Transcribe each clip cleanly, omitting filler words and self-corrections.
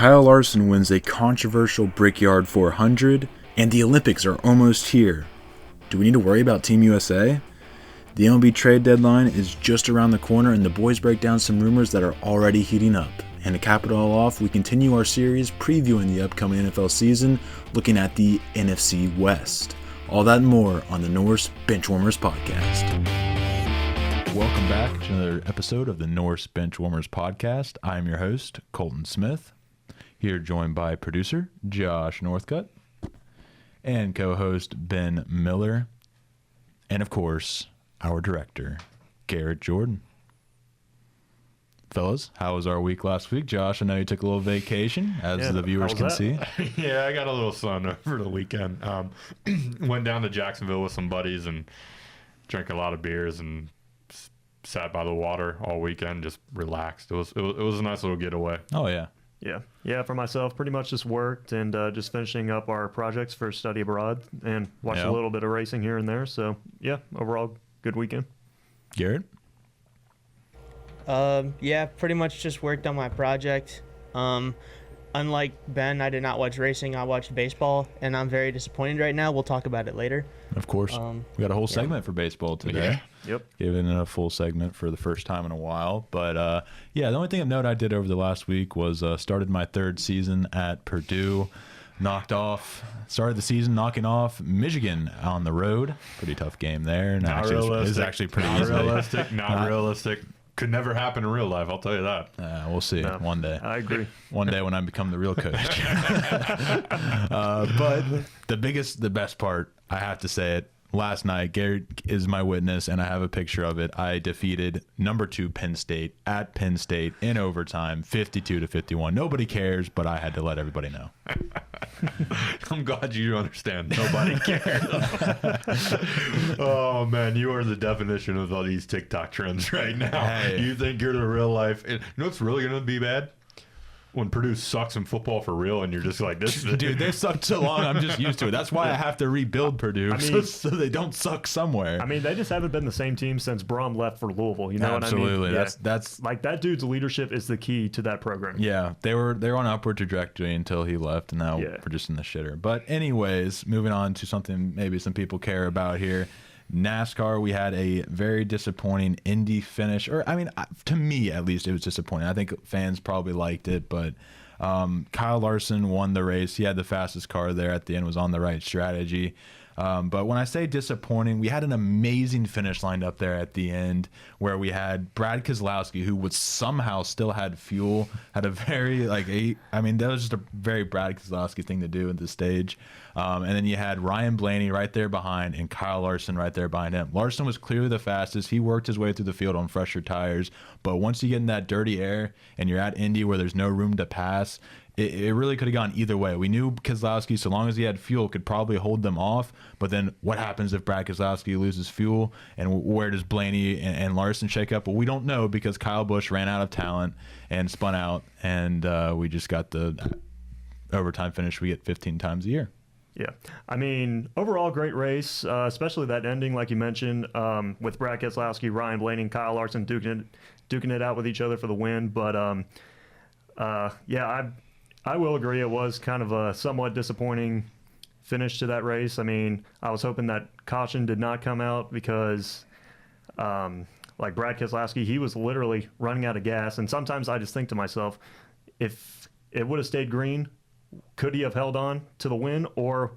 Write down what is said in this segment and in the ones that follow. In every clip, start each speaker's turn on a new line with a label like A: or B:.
A: Kyle Larson wins a controversial Brickyard 400, and the Olympics are almost here. Do we need to worry about Team USA? The MLB trade deadline is just around the corner, and the boys break down some rumors that are already heating up. And to cap it all off, we continue our series previewing the upcoming NFL season, looking at the NFC West. All that and more on the Norse Benchwarmers Podcast. Welcome back to another episode of the Norse Benchwarmers Podcast. I am your host, Colton Smith, here joined by producer Josh Northcutt and co-host Ben Miller, and of course, our director, Garrett Jordan. Fellas, how was our week last week? Josh, I know you took a little vacation, as the viewers can see.
B: Yeah, I got a little sun over the weekend. Went down to Jacksonville with some buddies and drank a lot of beers and sat by the water all weekend, just relaxed. It was a nice little getaway.
A: Oh, yeah.
C: Yeah, for myself, pretty much just worked and just finishing up our projects for study abroad and watched a little bit of racing here and there. So, yeah, overall, good weekend.
A: Garrett?
D: Yeah, pretty much just worked on my project. Unlike Ben, I did not watch racing. I watched baseball, and I'm very disappointed right now. We'll talk about it later.
A: Of course. We got a whole segment for baseball today.
C: Yep.
A: Giving a full segment for the first time in a while. But, the only thing of note I did over the last week was started my third season at Purdue. Started the season knocking off Michigan on the road. Pretty tough game there. And
B: Not
A: actually,
B: realistic.
A: It was actually pretty
B: Not
A: easy.
B: realistic. Not realistic. Could never happen in real life, I'll tell you that.
A: We'll see one day.
C: I agree.
A: One day when I become the real coach. But the best part, I have to say it, last night, Garrett is my witness, and I have a picture of it. I defeated number 2 Penn State at Penn State in overtime, 52-51. Nobody cares, but I had to let everybody know.
B: I'm glad you understand. Nobody cares. Oh, man, you are the definition of all these TikTok trends right now.
A: Hey.
B: You think you're the real life. You know what's really going to be bad? When Purdue sucks in football for real, and you're just like, this is
A: Dude, they sucked so long, I'm just used to it. That's why I have to rebuild Purdue, so they don't suck somewhere.
C: I mean, they just haven't been the same team since Brom left for Louisville. You know
A: Absolutely.
C: what I mean?
A: That's
C: like that dude's leadership is the key to that program.
A: Yeah, they were on an upward trajectory until he left, and now we're just in the shitter. But anyways, moving on to something maybe some people care about here. NASCAR, we had a very disappointing Indy finish, or I mean, to me at least, it was disappointing. I think fans probably liked it, but Kyle Larson won the race. He had the fastest car there at the end, was on the right strategy. But when I say disappointing, we had an amazing finish lined up there at the end where we had Brad Keselowski, who would somehow still had fuel, had a very, that was just a very Brad Keselowski thing to do at this stage. And then you had Ryan Blaney right there behind and Kyle Larson right there behind him. Larson was clearly the fastest. He worked his way through the field on fresher tires. But once you get in that dirty air and you're at Indy where there's no room to pass, it really could have gone either way. We knew Keselowski, so long as he had fuel, could probably hold them off. But then what happens if Brad Keselowski loses fuel? And where does Blaney and Larson shake up? Well, we don't know because Kyle Busch ran out of talent and spun out. And we just got the overtime finish we get 15 times a year.
C: Yeah. I mean, overall, great race, especially that ending, like you mentioned, with Brad Keselowski, Ryan Blaney, and Kyle Larson duking it out with each other for the win. But, I will agree it was kind of a somewhat disappointing finish to that race. I mean, I was hoping that caution did not come out because, like Brad Keselowski, he was literally running out of gas. And sometimes I just think to myself, if it would have stayed green, could he have held on to the win, or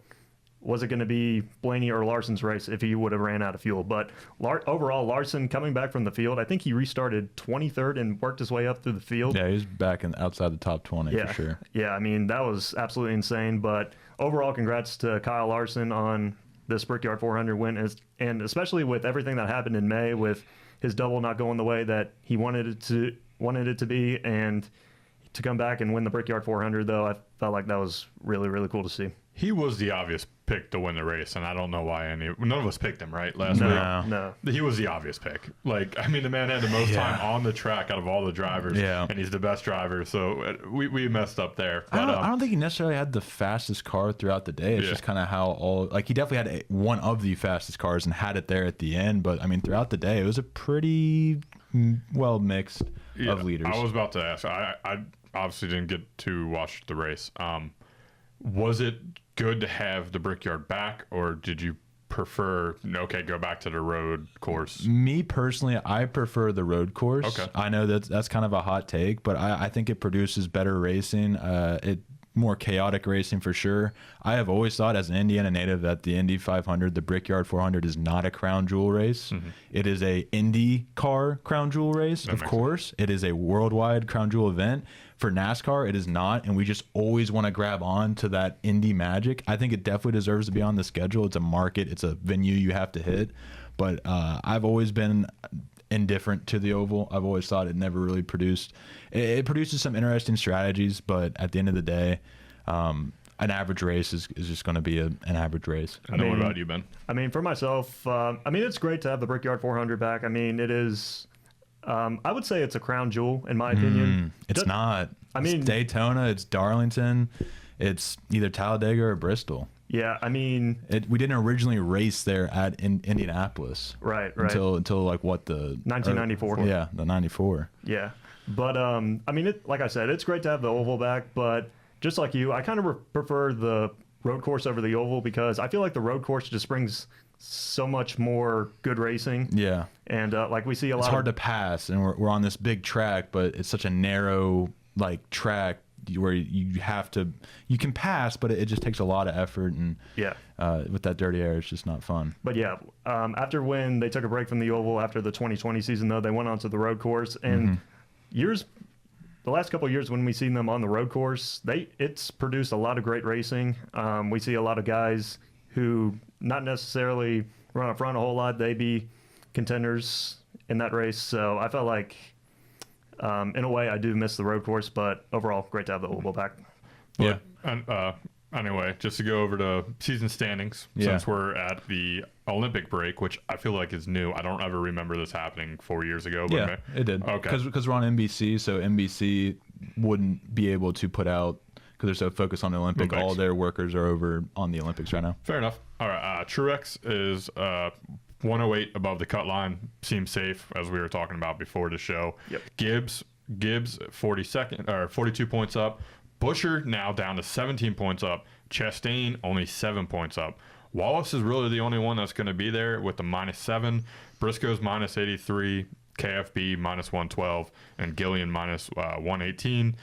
C: was it going to be Blaney or Larson's race if he would have ran out of fuel? But overall, Larson coming back from the field, I think he restarted 23rd and worked his way up through the field.
A: Yeah, he was back outside the top 20 for sure.
C: Yeah, I mean, that was absolutely insane. But overall, congrats to Kyle Larson on this Brickyard 400 win, and especially with everything that happened in May with his double not going the way that he wanted it to be, and to come back and win the Brickyard 400, though, I felt like that was really, really cool to see.
B: He was the obvious pick to win the race, and I don't know why none of us picked him, right? Last week.
C: No.
B: He was the obvious pick. Like, I mean, the man had the most time on the track out of all the drivers, and he's the best driver. So we messed up there. But,
A: I don't think he necessarily had the fastest car throughout the day. It's just kind of how he definitely had one of the fastest cars and had it there at the end. But I mean, throughout the day, it was a pretty well mixed of leaders.
B: I was about to ask. I obviously didn't get to watch the race. Was it good to have the Brickyard back, or did you prefer go back to the road course?
A: Me personally, I prefer the road course.
B: Okay.
A: I know that's kind of a hot take, but I think it produces better racing. More chaotic racing for sure. I have always thought as an Indiana native that the Indy 500, the Brickyard 400 is not a crown jewel race. It is a Indy car crown jewel race, of course. It is a worldwide crown jewel event. For NASCAR, it is not, and we just always want to grab on to that Indy magic. I think it definitely deserves to be on the schedule. It's a market. It's a venue you have to hit. But I've always been indifferent to the oval. I've always thought it never really produced. It produces some interesting strategies, but at the end of the day, an average race is just going to be an average race.
B: And then what about you, Ben?
C: I mean, for myself, it's great to have the Brickyard 400 back. I mean, it is. I would say it's a crown jewel, in my opinion.
A: It's not. It's Daytona, it's Darlington, it's either Talladega or Bristol.
C: Yeah, I mean...
A: we didn't originally race there at Indianapolis.
C: Right.
A: Until like what, the...
C: 1994.
A: The 94.
C: Yeah. But, like I said, it's great to have the oval back, but just like you, I kind of prefer the road course over the oval because I feel like the road course just brings so much more good racing.
A: Yeah.
C: And we see a lot.
A: It's hard to pass, and we're on this big track, but it's such a narrow track where you can pass, but it just takes a lot of effort, and with that dirty air, it's just not fun.
C: But after when they took a break from the oval after the 2020 season, though, they went on to the road course, and the last couple of years when we've seen them on the road course, it's produced a lot of great racing. We see a lot of guys who not necessarily run up front a whole lot, they be contenders in that race. So I felt like, in a way, I do miss the road course, but overall, great to have the oval back.
B: Yeah. And anyway, just to go over to season standings, since we're at the Olympic break, which I feel like is new. I don't ever remember this happening 4 years ago. But
A: it did.
B: Okay.
A: Because we're on NBC, so NBC wouldn't be able to put out, because they're so focused on the Olympics. All their workers are over on the Olympics right now.
B: Fair enough. All right. Truex is 108 above the cut line. Seems safe, as we were talking about before the show.
C: Yep.
B: Gibbs 42 points up. Buescher now down to 17 points up. Chastain only 7 points up. Wallace is really the only one that's going to be there with the -7. Briscoe's -83. KFB -112. And Gillian -118.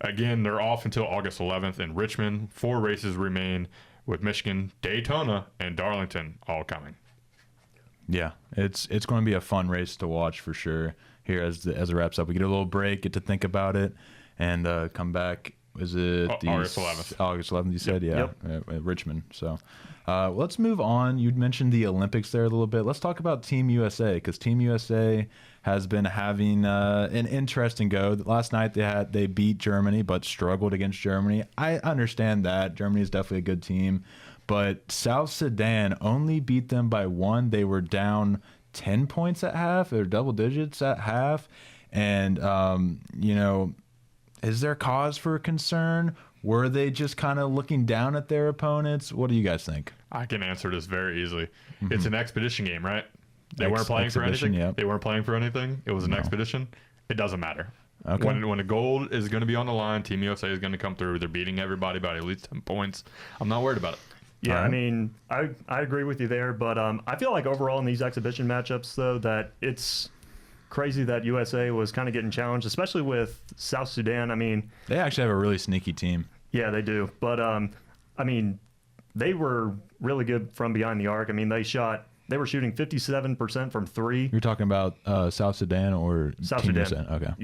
B: Again, they're off until August 11th in Richmond. 4 races remain, with Michigan, Daytona, and Darlington all coming.
A: Yeah, it's going to be a fun race to watch for sure. Here as it wraps up, we get a little break, get to think about it, and come back. Is it
B: August 11th?
A: August 11th, you said,
C: Yep.
A: Richmond. So let's move on. You mentioned the Olympics there a little bit. Let's talk about Team USA, because Team USA has been having an interesting go. Last night they beat Germany, but struggled against Germany. I understand that Germany is definitely a good team, but South Sudan only beat them by 1. They were down 10 points at half, or double digits at half, and is there cause for concern? Were they just kind of looking down at their opponents? What do you guys think?
B: I can answer this very easily. It's an expedition game, right? They weren't playing for anything.
A: Yep.
B: They weren't playing for anything. It was an expedition. It doesn't matter.
A: Okay.
B: When the gold is going to be on the line, Team USA is going to come through. They're beating everybody by at least 10 points. I'm not worried about it.
C: Yeah,
A: Right.
C: I mean, I agree with you there, but I feel like overall in these exhibition matchups, though, that it's crazy that USA was kind of getting challenged, especially with South Sudan. I mean,
A: They actually have a really sneaky team.
C: yeah, they do. But, they were really good from behind the arc. I mean, they were shooting 57% from 3.
A: You're talking about South Sudan or
C: South
A: Team
C: Sudan.
A: USA? Okay.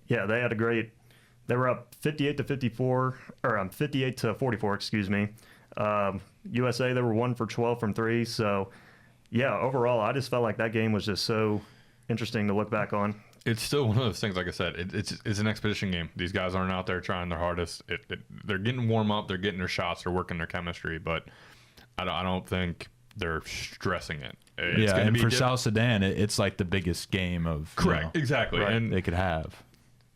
C: Yeah. They had they were up 58 to 54, or 58 to 44, excuse me. USA, they were 1 for 12 from 3. So, yeah, overall, I just felt like that game was just so interesting to look back on.
B: it's still one of those things. Like I said, it's an expedition game. These guys aren't out there trying their hardest. They're getting warm up. They're getting their shots. They're working their chemistry. But I don't think they're stressing it. It's
A: and for South Sudan, it's like the biggest game of
B: correct, exactly,
A: right,
B: and
A: they could have.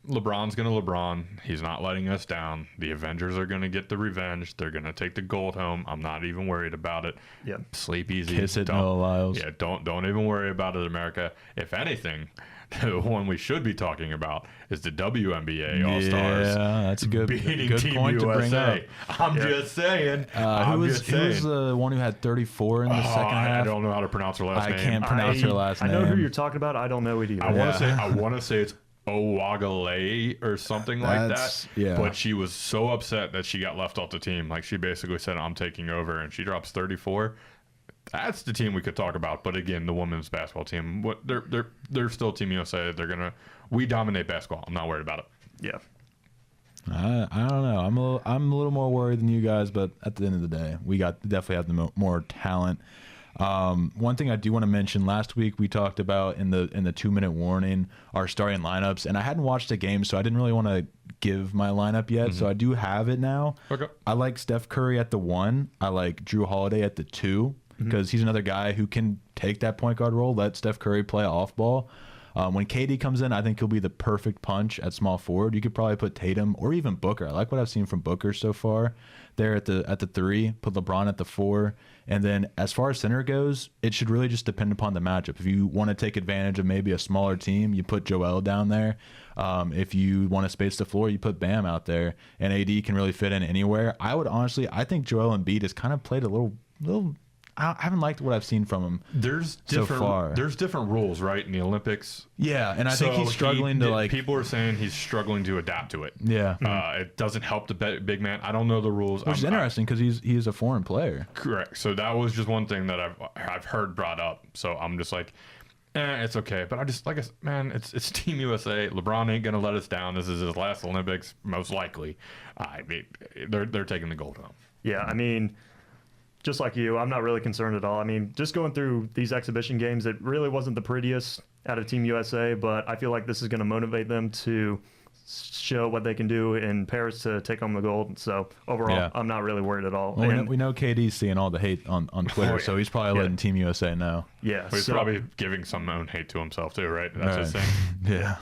B: LeBron's gonna LeBron. He's not letting us down. The Avengers are gonna get the revenge. They're gonna take the gold home. I'm not even worried about it.
C: Yeah,
B: sleep easy.
A: Kiss it, Noah Lyles.
B: Yeah, don't even worry about it, America. If anything, the one we should be talking about is the WNBA All Stars.
A: Yeah, that's a good
B: Team
A: point
B: USA.
A: to bring up.
B: I'm just saying.
A: Who was the one who had 34 in the second half?
B: I don't know how to pronounce her last name.
A: I can't pronounce her last name.
C: I know who you're talking about. I don't know it either.
B: I want to say it's Owagale or something like that.
A: Yeah.
B: But she was so upset that she got left off the team. Like, she basically said, "I'm taking over," and she drops 34. That's the team we could talk about. But again, the women's basketball team, they're still Team USA. We dominate basketball. I'm not worried about it.
C: Yeah.
A: I don't know. I'm a little more worried than you guys, but at the end of the day, we definitely have the more talent. One thing I do want to mention, last week we talked about in the 2-minute warning our starting lineups, and I hadn't watched the game, so I didn't really want to give my lineup yet. So I do have it now. Okay. I like Steph Curry at the 1. I like Drew Holiday at the 2 because he's another guy who can take that point guard role, let Steph Curry play off ball. When KD comes in, I think he'll be the perfect punch at small forward. You could probably put Tatum or even Booker. I like what I've seen from Booker so far there at the 3, put LeBron at the 4. And then as far as center goes, it should really just depend upon the matchup. If you want to take advantage of maybe a smaller team, you put Joel down there. If you want to space the floor, you put Bam out there. And AD can really fit in anywhere. I think Joel Embiid has kind of played a little I haven't liked what I've seen from him so far.
B: There's different rules, right, in the Olympics.
A: Yeah, and I think he's struggling to like.
B: People are saying he's struggling to adapt to it.
A: Yeah,
B: it doesn't help the big man. I don't know the rules,
A: which is interesting because he's a foreign player.
B: Correct. So that was just one thing that I've heard brought up. So I'm just like, it's okay. But I just it's Team USA. LeBron ain't gonna let us down. This is his last Olympics, most likely. They're taking the gold home.
C: Yeah, I mean, just like you, I'm not really concerned at all. I mean, just going through these exhibition games, it really wasn't the prettiest out of Team USA, but I feel like this is going to motivate them to show what they can do in Paris to take home the gold. So overall, I'm not really worried at all.
A: Well, we know KD's seeing all the hate on Twitter, so he's probably letting Team USA know.
C: Yeah,
B: but he's probably giving some own hate to himself too, right? That's his thing.
A: Yeah.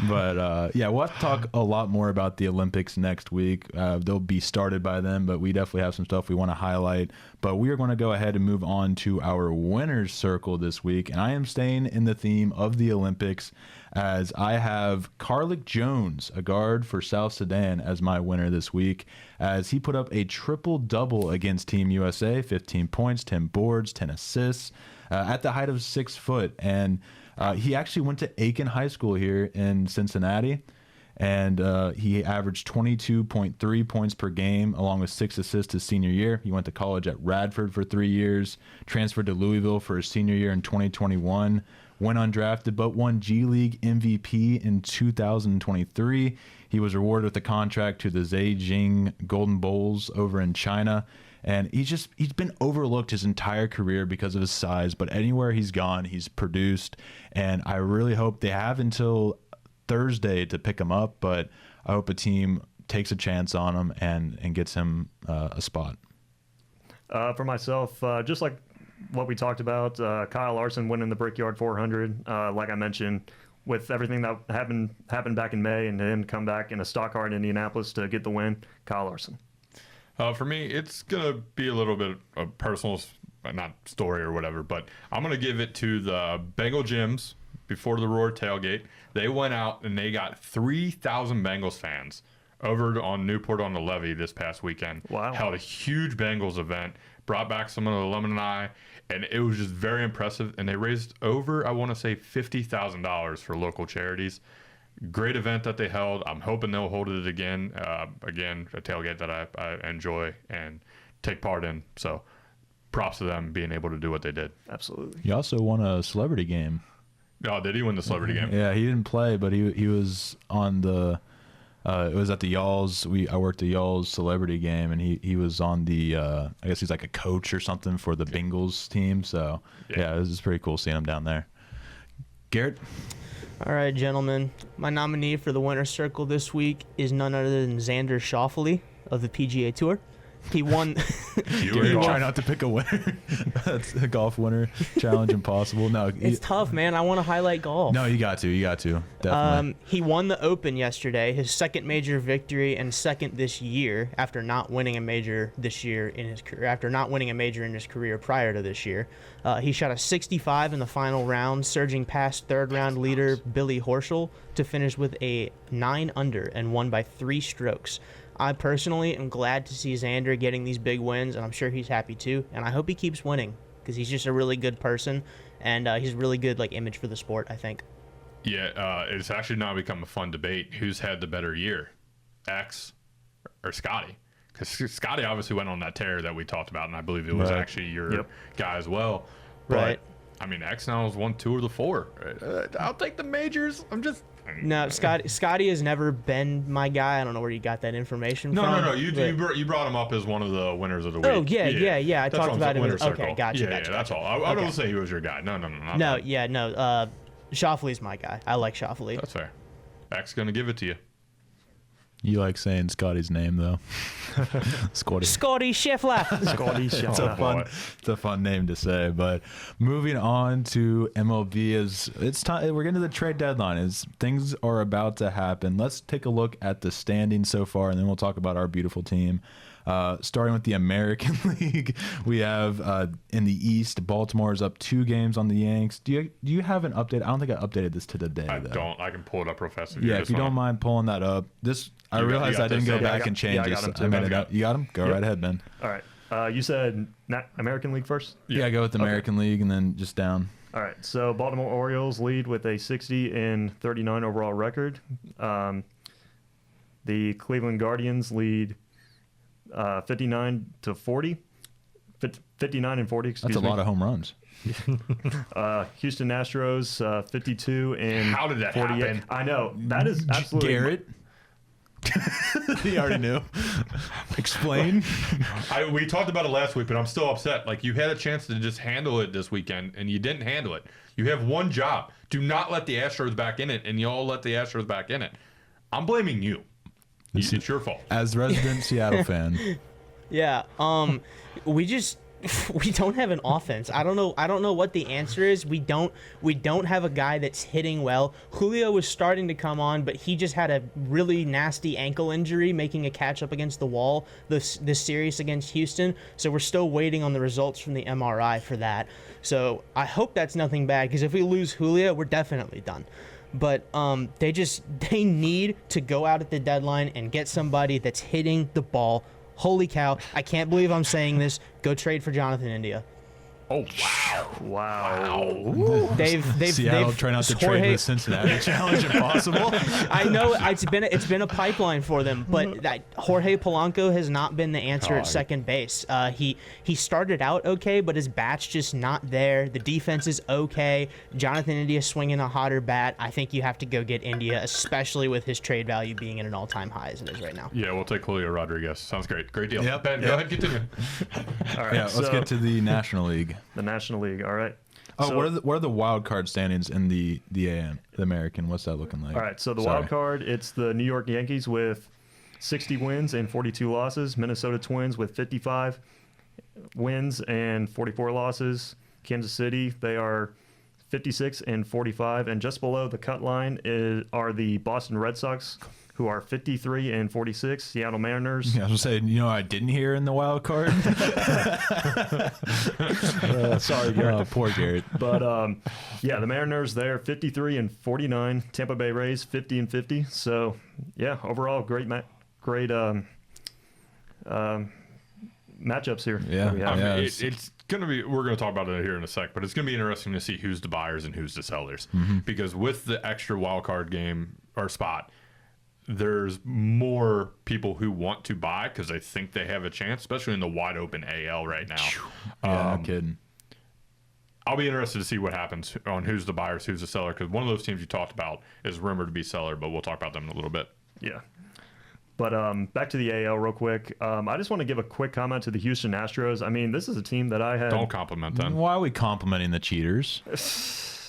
A: But we'll have to talk a lot more about the Olympics next week. They'll be started by then, but we definitely have some stuff we want to highlight. But we are going to go ahead and move on to our winner's circle this week, and I am staying in the theme of the Olympics, as I have Carlik Jones, a guard for South Sudan, as my winner this week, as he put up a triple-double against Team USA, 15 points, 10 boards, 10 assists, at the height of 6 foot. And he actually went to Aiken High School here in Cincinnati, and he averaged 22.3 points per game, along with 6 assists his senior year. He went to college at Radford for 3 years, transferred to Louisville for his senior year in 2021, went undrafted, but won G League MVP in 2023. He was rewarded with a contract to the Zhejiang Golden Bulls over in China. And he's been overlooked his entire career because of his size, but anywhere he's gone, he's produced. And I really hope they have until Thursday to pick him up, but I hope a team takes a chance on him and gets him a spot.
C: For myself, just like what we talked about, Kyle Larson winning the Brickyard 400. Like I mentioned, with everything that happened back in May, and him come back in a stock car in Indianapolis to get the win, Kyle Larson.
B: For me, it's going to be a little bit of personal, not story or whatever, but I'm going to give it to the Bengal Gyms before the Roar tailgate. They went out and they got 3,000 Bengals fans over on Newport on the Levee this past weekend.
C: Wow.
B: Held a huge Bengals event, brought back some of the alumni, and it was just very impressive. And they raised over, I want to say, $50,000 for local charities. Great event that they held. I'm hoping they'll hold it again. Again, a tailgate that I enjoy and take part in. So props to them being able to do what they did.
C: Absolutely.
A: He also won a celebrity game.
B: Oh, did he win the celebrity game?
A: Yeah, he didn't play, but he was on the it was at the Y'alls. I worked the Y'alls celebrity game, and he was on the I guess he's like a coach or something for the Bengals team. So yeah, this is pretty cool seeing him down there. Garrett?
D: All right, gentlemen. My nominee for the winner's circle this week is none other than Xander Schauffele of the PGA Tour. He won.
A: You try not to pick a winner. That's a golf winner challenge impossible. No,
D: it's tough, man. I want to highlight golf.
A: No, you got to. Definitely.
D: He won the Open yesterday, his second major victory and second this year after not winning a major this year in his career. After not winning a major in his career prior to this year, he shot a 65 in the final round, surging past third-round leader Billy Horschel to finish with a 9 under and won by 3 strokes. I personally am glad to see Xander getting these big wins, and I'm sure he's happy too. And I hope he keeps winning because he's just a really good person, and he's a really good image for the sport, I think.
B: Yeah, it's actually now become a fun debate. Who's had the better year, X or Scotty? Because Scotty obviously went on that tear that we talked about, and I believe it was actually your guy as well. But,
D: right.
B: I mean, X now has won 2 of the 4. I'll take the majors.
D: No, Scotty has never been my guy. I don't know where you got that information from.
B: No. You brought him up as one of the winners of the week.
D: Oh, yeah. I talked about him. Okay, gotcha.
B: Yeah, that's all. I don't say he was your guy. No.
D: Schauffele's my guy. I like Schauffele.
B: That's fair. X going to give it to you.
A: You like saying Scotty's name, though.
D: Scotty Scheffler.
C: Scotty Scheffler.
A: It's a fun name to say. But moving on to MLB, it's time. We're getting to the trade deadline. Things are about to happen. Let's take a look at the standings so far, and then we'll talk about our beautiful team. Starting with the American League, we have in the East, Baltimore is up 2 games on the Yanks. Do you have an update? I don't think I updated this to today.
B: I don't. I can pull it up real fast.
A: If you don't mind pulling that up. I realized I didn't go back and change this. I made it up. You got them? Go right ahead, Ben.
C: All right. You said American League first?
A: Yeah, go with the American League and then just down.
C: All right. So Baltimore Orioles lead with a 60-39 overall record. The Cleveland Guardians lead 59-40. 59 and 40, excuse me.
A: That's a lot of home runs.
C: Houston Astros 52 and
B: how did that
C: 48.
B: happen?
C: I know. That is absolutely
A: Garrett. He already knew. Explain.
B: We talked about it last week, but I'm still upset. You had a chance to just handle it this weekend, and you didn't handle it. You have one job. Do not let the Astros back in it, and you all let the Astros back in it. I'm blaming you. It's your fault.
A: As resident Seattle fan.
D: Yeah. We don't have an offense. I don't know what the answer is. We don't have a guy that's hitting well. Julio was starting to come on, but he just had a really nasty ankle injury, making a catch up against the wall this series against Houston. So we're still waiting on the results from the MRI for that. So I hope that's nothing bad, because if we lose Julio, we're definitely done. But they need to go out at the deadline and get somebody that's hitting the ball. Holy cow, I can't believe I'm saying this. Go trade for Jonathan India.
B: Oh,
C: wow.
A: Seattle trying not to trade the Cincinnati challenge impossible.
D: I know it's been a pipeline for them, but Jorge Polanco has not been the answer at second base. He started out okay, but his bat's just not there. The defense is okay. Jonathan India swinging a hotter bat. I think you have to go get India, especially with his trade value being at an all-time high as it is right now.
B: Yeah, we'll take Julio Rodriguez. Sounds great. Great deal. Yep. Ben, go ahead, continue.
C: All right.
A: Yeah, let's get to the National League.
C: The National League, all right.
A: Oh, so, what are the wild card standings in the AM, the American? What's that looking like?
C: All right, so the wild card, it's the New York Yankees with 60 wins and 42 losses. Minnesota Twins with 55 wins and 44 losses. Kansas City, they are 56 and 45. And just below the cut line are the Boston Red Sox, who are 53 and 46. Seattle Mariners.
A: Yeah, I was going to say, I didn't hear in the wild card.
C: Sorry, Garrett.
A: Poor Garrett.
C: But, the Mariners, they're 53 and 49. Tampa Bay Rays, 50 and 50. So, yeah, overall, great matchups here.
A: Yeah,
B: it's going to be, we're going to talk about it here in a sec, but it's going to be interesting to see who's the buyers and who's the sellers. Mm-hmm. Because with the extra wild card game or spot, there's more people who want to buy because they think they have a chance, especially in the wide open AL right now.
A: Yeah, no kidding.
B: I'll be interested to see what happens on who's the buyers, who's the seller, because one of those teams you talked about is rumored to be seller, but we'll talk about them in a little bit.
C: Yeah. But back to the AL real quick. I just want to give a quick comment to the Houston Astros. I mean, this is a team that I had.
B: Don't compliment them.
A: Why are we complimenting the cheaters?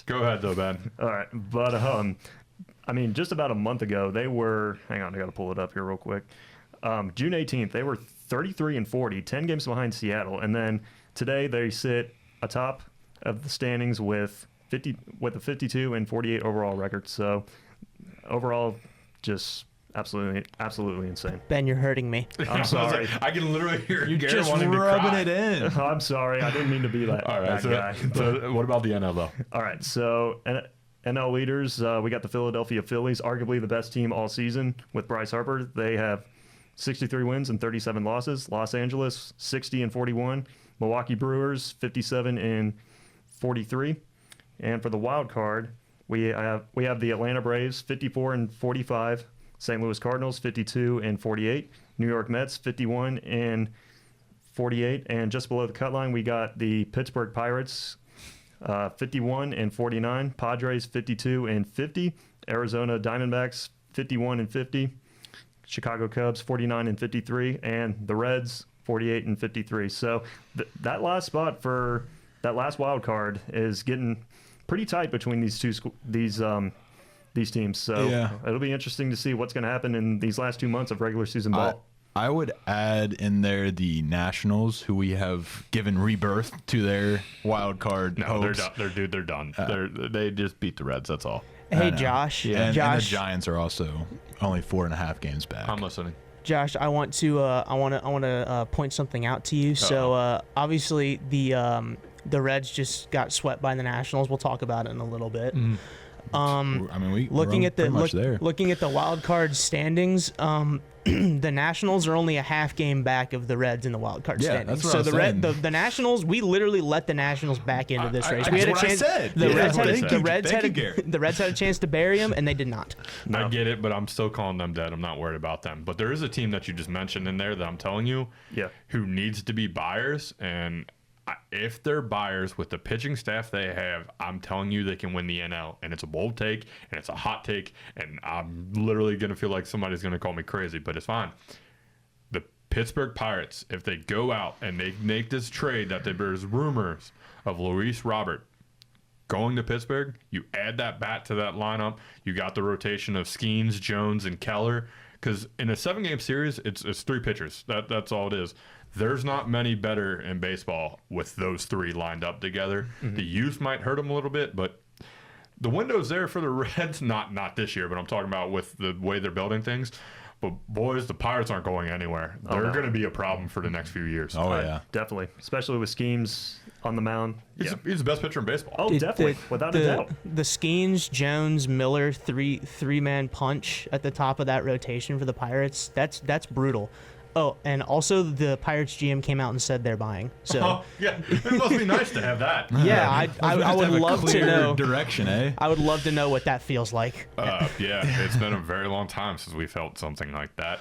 B: Go ahead, though, Ben.
C: All right. But, I mean, just about a month ago, they were, hang on, I got to pull it up here real quick. June 18th, they were 33-40, 10 games behind Seattle. And then today they sit atop of the standings with a 52-48 overall record. So overall, just absolutely insane.
D: Ben, you're hurting me.
C: I'm sorry.
B: I can literally hear you
A: Just rubbing it in.
C: I'm sorry. I didn't mean to be that,
B: All right,
C: that guy.
B: so what about the NL, though?
C: All right, so NL leaders, we got the Philadelphia Phillies, arguably the best team all season with Bryce Harper. They have 63 wins and 37 losses. Los Angeles, 60-41. Milwaukee Brewers, 57-43. And for the wild card, we have the Atlanta Braves, 54-45. St. Louis Cardinals, 52-48. New York Mets, 51-48. And just below the cut line, we got the Pittsburgh Pirates, 51-49. Padres, 52-50. Arizona Diamondbacks, 51-50. Chicago Cubs, 49-53. And the Reds, 48-53. So that last spot for that last wild card is getting pretty tight between these teams. So
A: Yeah.
C: it'll be interesting to see what's going to happen in these last 2 months of regular season ball.
A: I would add in there the Nationals, who we have given rebirth to their wild card
B: No, they're
A: hopes.
B: done. They're done. They just beat the Reds. That's all.
D: Hey, Josh.
A: And the
D: Josh.
A: Giants are also only 4.5 games back.
B: I'm listening.
D: Josh, I want to point something out to you. So obviously the Reds just got swept by the Nationals. We'll talk about it in a little bit.
A: I mean, we're
D: Looking at the
A: pretty much there.
D: looking at the wild card standings, the Nationals are only a half game back of the Reds in the wild card
A: Yeah,
D: standings.
A: that's what
D: So
A: I was saying.
D: the Nationals, we literally let the Nationals back into this race. We
A: that's
D: had a
A: what I
D: chance.
A: said.
D: The
A: Yeah,
D: Reds
A: that's
D: had
A: what
D: the
A: I
D: Reds
A: Thank
D: had
A: you,
D: a,
A: Garrett.
D: the Reds had a chance to bury them, and they did not.
B: I get it, but I'm still calling them dead. I'm not worried about them. But there is a team that you just mentioned in there that I'm telling you, who needs to be buyers. And if they're buyers with the pitching staff they have, I'm telling you they can win the NL. And it's a bold take, and it's a hot take, and I'm literally going to feel like somebody's going to call me crazy, but it's fine. The Pittsburgh Pirates, if they go out and they make this trade that there's rumors of Luis Robert going to Pittsburgh, you add that bat to that lineup, you got the rotation of Skeens, Jones, and Keller. Because in a 7-game series, it's 3 pitchers. That's all it is. There's not many better in baseball with those 3 lined up together. The youth might hurt them a little bit, but the window's there for the Reds. Not this year, but I'm talking about with the way they're building things. But boys, the Pirates aren't going anywhere. They're going to be a problem for the next few years.
A: Oh, yeah.
C: Definitely, especially with Schemes on the mound.
B: He's the best pitcher in baseball.
C: Oh, definitely, without a doubt.
D: The Skeens, Jones, Miller, three-man punch at the top of that rotation for the Pirates. That's brutal. Oh, and also the Pirates GM came out and said they're buying. So
B: yeah, it must be nice to have that.
D: yeah, I would love to know
A: direction, eh?
D: I would love to know what that feels like.
B: Yeah, it's been a very long time since we felt something like that.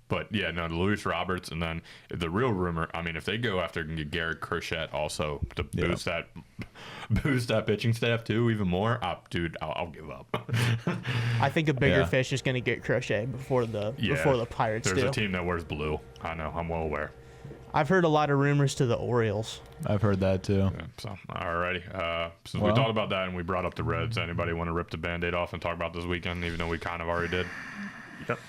B: But yeah, no, Luis Roberts, and then the real rumor. I mean, if they go after Garrett Crochet also to boost that pitching staff too even more, dude, I'll give up.
D: I think a bigger fish is going to get Crochet before the Pirates
B: There's
D: do.
B: a team that wears blue. I know, I'm well aware.
D: I've heard a lot of rumors to the Orioles.
A: I've heard that too.
B: Yeah, so, alrighty. Since we talked about that and we brought up the Reds, anybody want to rip the Band-Aid off and talk about this weekend, even though we kind of already did?
C: Yep.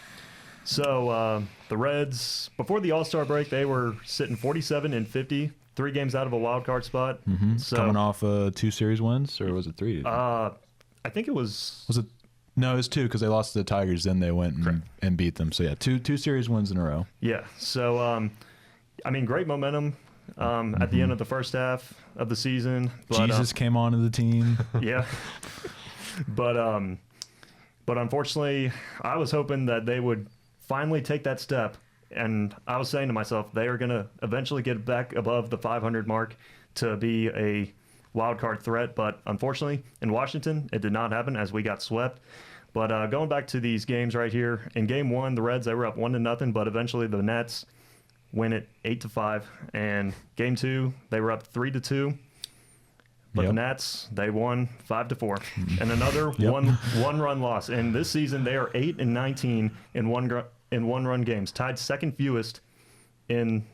C: So the Reds, before the All-Star break, they were sitting 47-50, 3 games out of a wild card spot. So,
A: Coming off 2 series wins, or was it 3?
C: I think it was.
A: Was it? No, it was 2 because they lost to the Tigers. Then they went and beat them. So yeah, two series wins in a row.
C: Yeah. So I mean, great momentum at the end of the first half of the season. But,
A: Jesus came onto the team.
C: Yeah. But unfortunately, I was hoping that they would finally take that step. And I was saying to myself, they are going to eventually get back above the 500 mark to be a wild card threat. But unfortunately, in Washington, it did not happen as we got swept. But going back to these games right here, in Game 1, the Reds, they were up 1-0, but eventually the Nets win it 8-5. And Game 2, they were up 3-2. But the Nats, they won 5-4, and another one-run loss. And this season, they are 8-19 in one-run games, tied second fewest in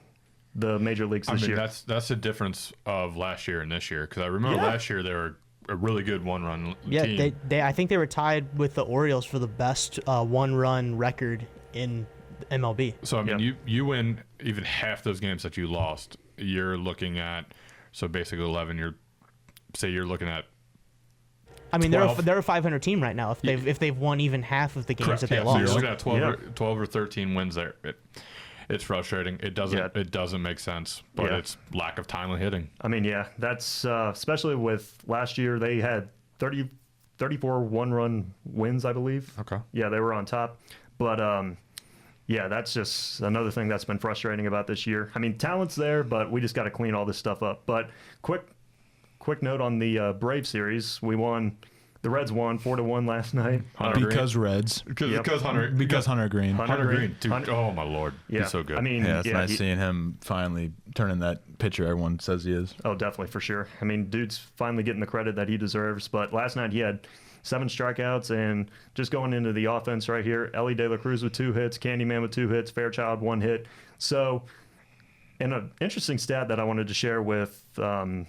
C: the major leagues this year.
B: That's the difference of last year and this year. Because I remember last year they were a really good one-run
D: Yeah,
B: team.
D: I think they were tied with the Orioles for the best one-run record in MLB.
B: So I mean, you win even half those games that you lost. You're looking at basically 11. You're looking at.
D: I mean,
B: 12.
D: they're a 500 team right now. If they've won even half of the games that they
B: So
D: lost.
B: you're looking at 12 or 13 wins there. It's frustrating. It doesn't make sense, but it's lack of timely hitting.
C: I mean, that's especially with last year they had 34 one-run wins, I believe.
B: Okay.
C: Yeah, they were on top, but that's just another thing that's been frustrating about this year. I mean, talent's there, but we just got to clean all this stuff up. But quick note on the Brave series, the Reds won 4-1 last night.
A: Because Reds.
B: Because Hunter
A: Green.
B: Hunter Green. Dude, oh my Lord. He's so good.
C: I mean,
A: it's nice seeing him finally turning that pitcher everyone says he is.
C: Oh, definitely, for sure. I mean, dude's finally getting the credit that he deserves. But last night he had 7 strikeouts, and just going into the offense right here, Ellie De La Cruz with 2 hits, Candyman with 2 hits, Fairchild 1 hit. So, and an interesting stat that I wanted to share with you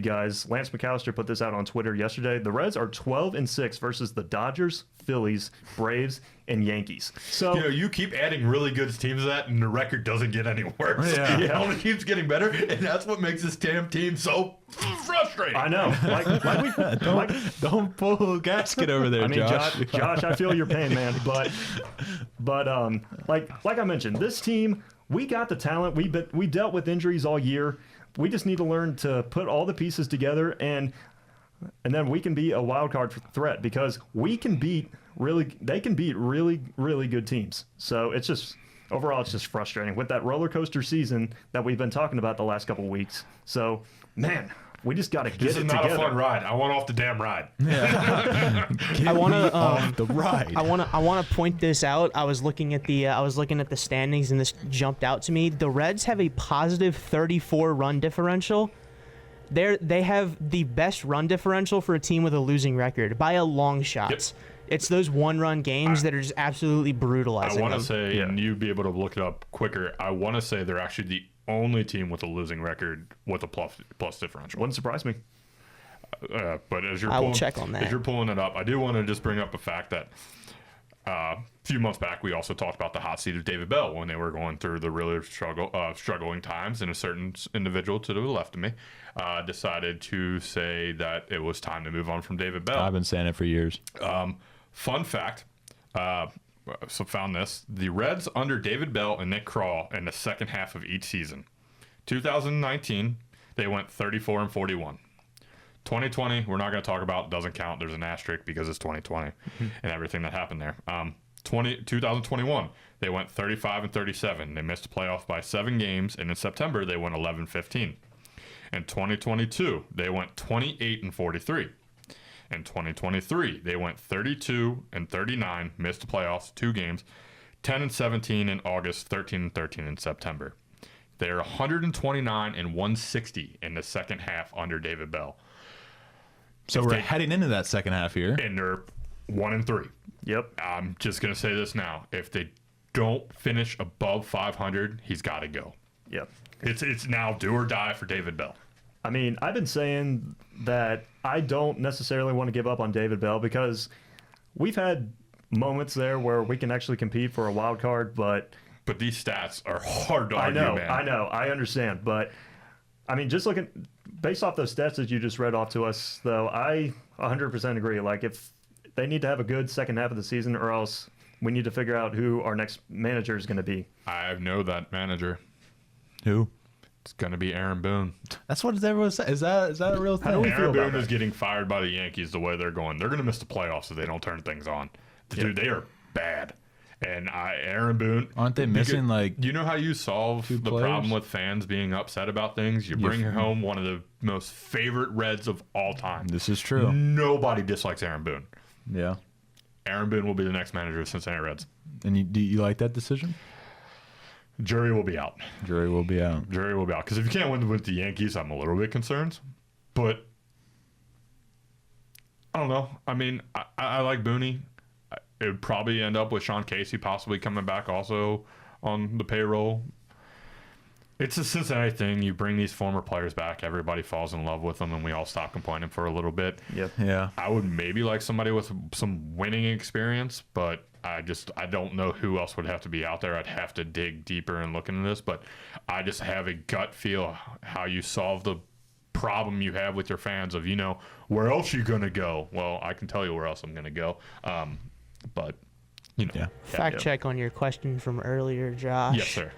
C: guys, Lance McAllister put this out on Twitter yesterday. The Reds are 12-6 versus the Dodgers, Phillies, Braves, and Yankees. So
B: you keep adding really good teams to that, and the record doesn't get any worse.
A: Yeah.
B: It only keeps getting better, and that's what makes this damn team so frustrating.
C: I know.
A: Don't pull a gasket over there,
C: I mean,
A: Josh.
C: I feel your pain, man. But like I mentioned, this team, we got the talent. We dealt with injuries all year. We just need to learn to put all the pieces together, and then we can be a wild card threat, because they can beat really good teams. So it's just overall, it's just frustrating with that roller coaster season that we've been talking about the last couple of weeks. So, man, we just got to get it together.
B: This is not a fun ride. I want off the damn ride.
D: I want to
A: off the ride.
D: I want to point this out. I was looking at the standings, and this jumped out to me. The Reds have a positive 34 run differential. They have the best run differential for a team with a losing record by a long shot.
B: Yep.
D: It's those one-run games that are just absolutely brutalizing.
B: I want to
D: them.
B: say, and you'd be able to look it up quicker. I want to say they're actually the only team with a losing record with a plus differential.
C: Wouldn't surprise me.
B: But as
D: I will check on that.
B: As you're pulling it up, I do want to just bring up a fact that a few months back we also talked about the hot seat of David Bell when they were going through the really struggling times, and a certain individual to the left of me decided to say that it was time to move on from David Bell.
A: I've been saying it for years.
B: Fun fact. So found this. The Reds under David Bell and Nick Krall in the second half of each season. 2019, they went 34-41. 2020, we're not going to talk about. Doesn't count. There's an asterisk because it's 2020 and everything that happened there. 2021, they went 35-37. They missed the playoffs by 7 games, and in September they went 11-15. In 2022, they went 28-43. In 2023, they went 32-39, missed the playoffs 2 games, 10-17 in August, 13-13 in September. They're 129-160 in the second half under David Bell.
A: So we're heading into that second half here,
B: and they're 1-3.
C: Yep.
B: I'm just gonna say this now: if they don't finish above 500, he's got to go.
C: Yep.
B: It's now do or die for David Bell.
C: I mean, I've been saying that I don't necessarily want to give up on David Bell, because we've had moments there where we can actually compete for a wild card, but
B: these stats are hard to argue, man.
C: I understand, but I mean, just looking based off those stats that you just read off to us, though, I 100% agree. Like, if they need to have a good second half of the season, or else we need to figure out who our next manager is going to be.
B: I know that manager.
A: Who?
B: It's going to be Aaron Boone.
A: That's what everyone says. Is that a real thing?
B: Aaron Boone is getting fired by the Yankees the way they're going. They're going to miss the playoffs if they don't turn things on. Dude, they are bad. And Aaron Boone...
A: Aren't they missing,
B: you know how you solve the problem with fans being upset about things? You bring home one of the most favorite Reds of all time.
A: This is true.
B: Nobody dislikes Aaron Boone.
A: Yeah.
B: Aaron Boone will be the next manager of Cincinnati Reds.
A: And do you like that decision?
B: Jury will be out.
A: Jury will be out.
B: Jury will be out. Because if you can't win with the Yankees, I'm a little bit concerned. But I don't know. I mean, I like Booney. It would probably end up with Sean Casey possibly coming back also on the payroll. It's a Cincinnati thing. You bring these former players back, everybody falls in love with them, and we all stop complaining for a little bit.
C: Yep.
A: Yeah.
B: I would maybe like somebody with some winning experience, but I don't know who else would have to be out there. I'd have to dig deeper and look into this, but I just have a gut feel how you solve the problem you have with your fans of, where else you gonna go? Well, I can tell you where else I'm gonna go. But
A: Yeah.
D: Fact check on your question from earlier, Josh.
B: Yes, sir.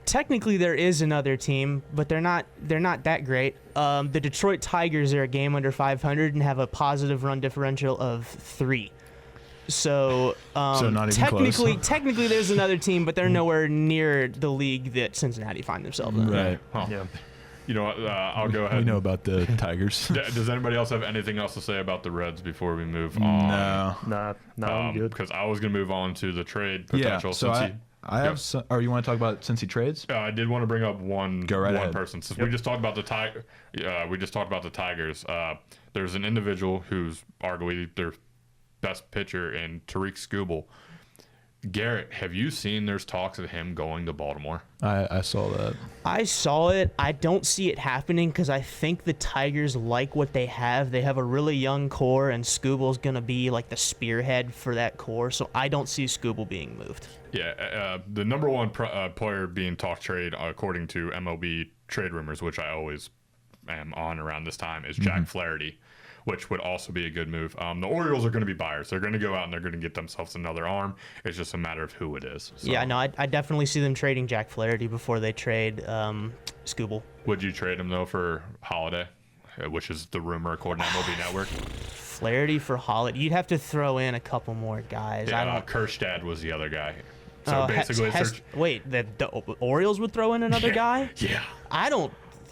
D: Technically, there is another team, but they're not that great. The Detroit Tigers are a game under 500 and have a positive run differential of 3. So,
A: So not even close.
D: technically, there's another team, but they're nowhere near the league that Cincinnati find themselves in.
A: Right.
B: Huh.
C: Yeah.
B: You know what? I'll go ahead.
A: We know about the Tigers.
B: Does anybody else have anything else to say about the Reds before we move on?
A: No.
C: Nah, I'm good.
B: Because I was going to move on to the trade potential.
A: Yeah. So I have some, or you want to talk about Cincy trades?
B: I did want to bring up one
A: ahead.
B: person. Since we just talked about the Tigers. There's an individual who's arguably their best pitcher in Tariq Skubal. Garrett, have you seen there's talks of him going to Baltimore?
A: I saw that.
D: I saw it. I don't see it happening because I think the Tigers like what they have. They have a really young core, and Skubal's going to be like the spearhead for that core. So I don't see Skubal being moved.
B: Yeah, the number one player being talked trade, according to MLB trade rumors, which I always am on around this time, is Jack Flaherty, which would also be a good move. The Orioles are going to be buyers. They're going to go out and they're going to get themselves another arm. It's just a matter of who it is. So.
D: Yeah, no, I definitely see them trading Jack Flaherty before they trade Skubal.
B: Would you trade him, though, for Holiday, which is the rumor according to MLB Network?
D: Flaherty for Holiday. You'd have to throw in a couple more guys.
B: Yeah, Kerstad was the other guy. So basically,
D: wait, the Orioles would throw in another guy?
B: Yeah.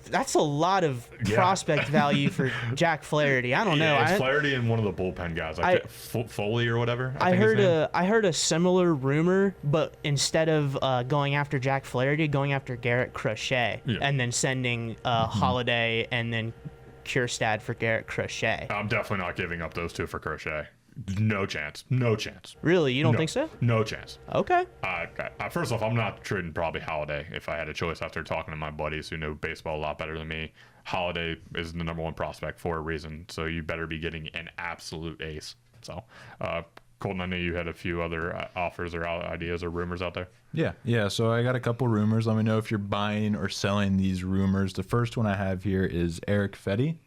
D: That's a lot of prospect value for Jack Flaherty. I don't know.
B: It's Flaherty and one of the bullpen guys, like Foley or whatever. I
D: heard a similar rumor, but instead of going after Jack Flaherty, going after Garrett Crochet, and then sending Holiday and then Kjerstad for Garrett Crochet.
B: I'm definitely not giving up those two for Crochet. No chance.
D: Really? You don't think so?
B: No chance.
D: Okay.
B: First off, I'm not trading probably Holiday if I had a choice after talking to my buddies who know baseball a lot better than me. Holiday is the number one prospect for a reason, so you better be getting an absolute ace. So, Colton, I know you had a few other offers or ideas or rumors out there.
A: Yeah. So I got a couple rumors. Let me know if you're buying or selling these rumors. The first one I have here is Eric Fetty.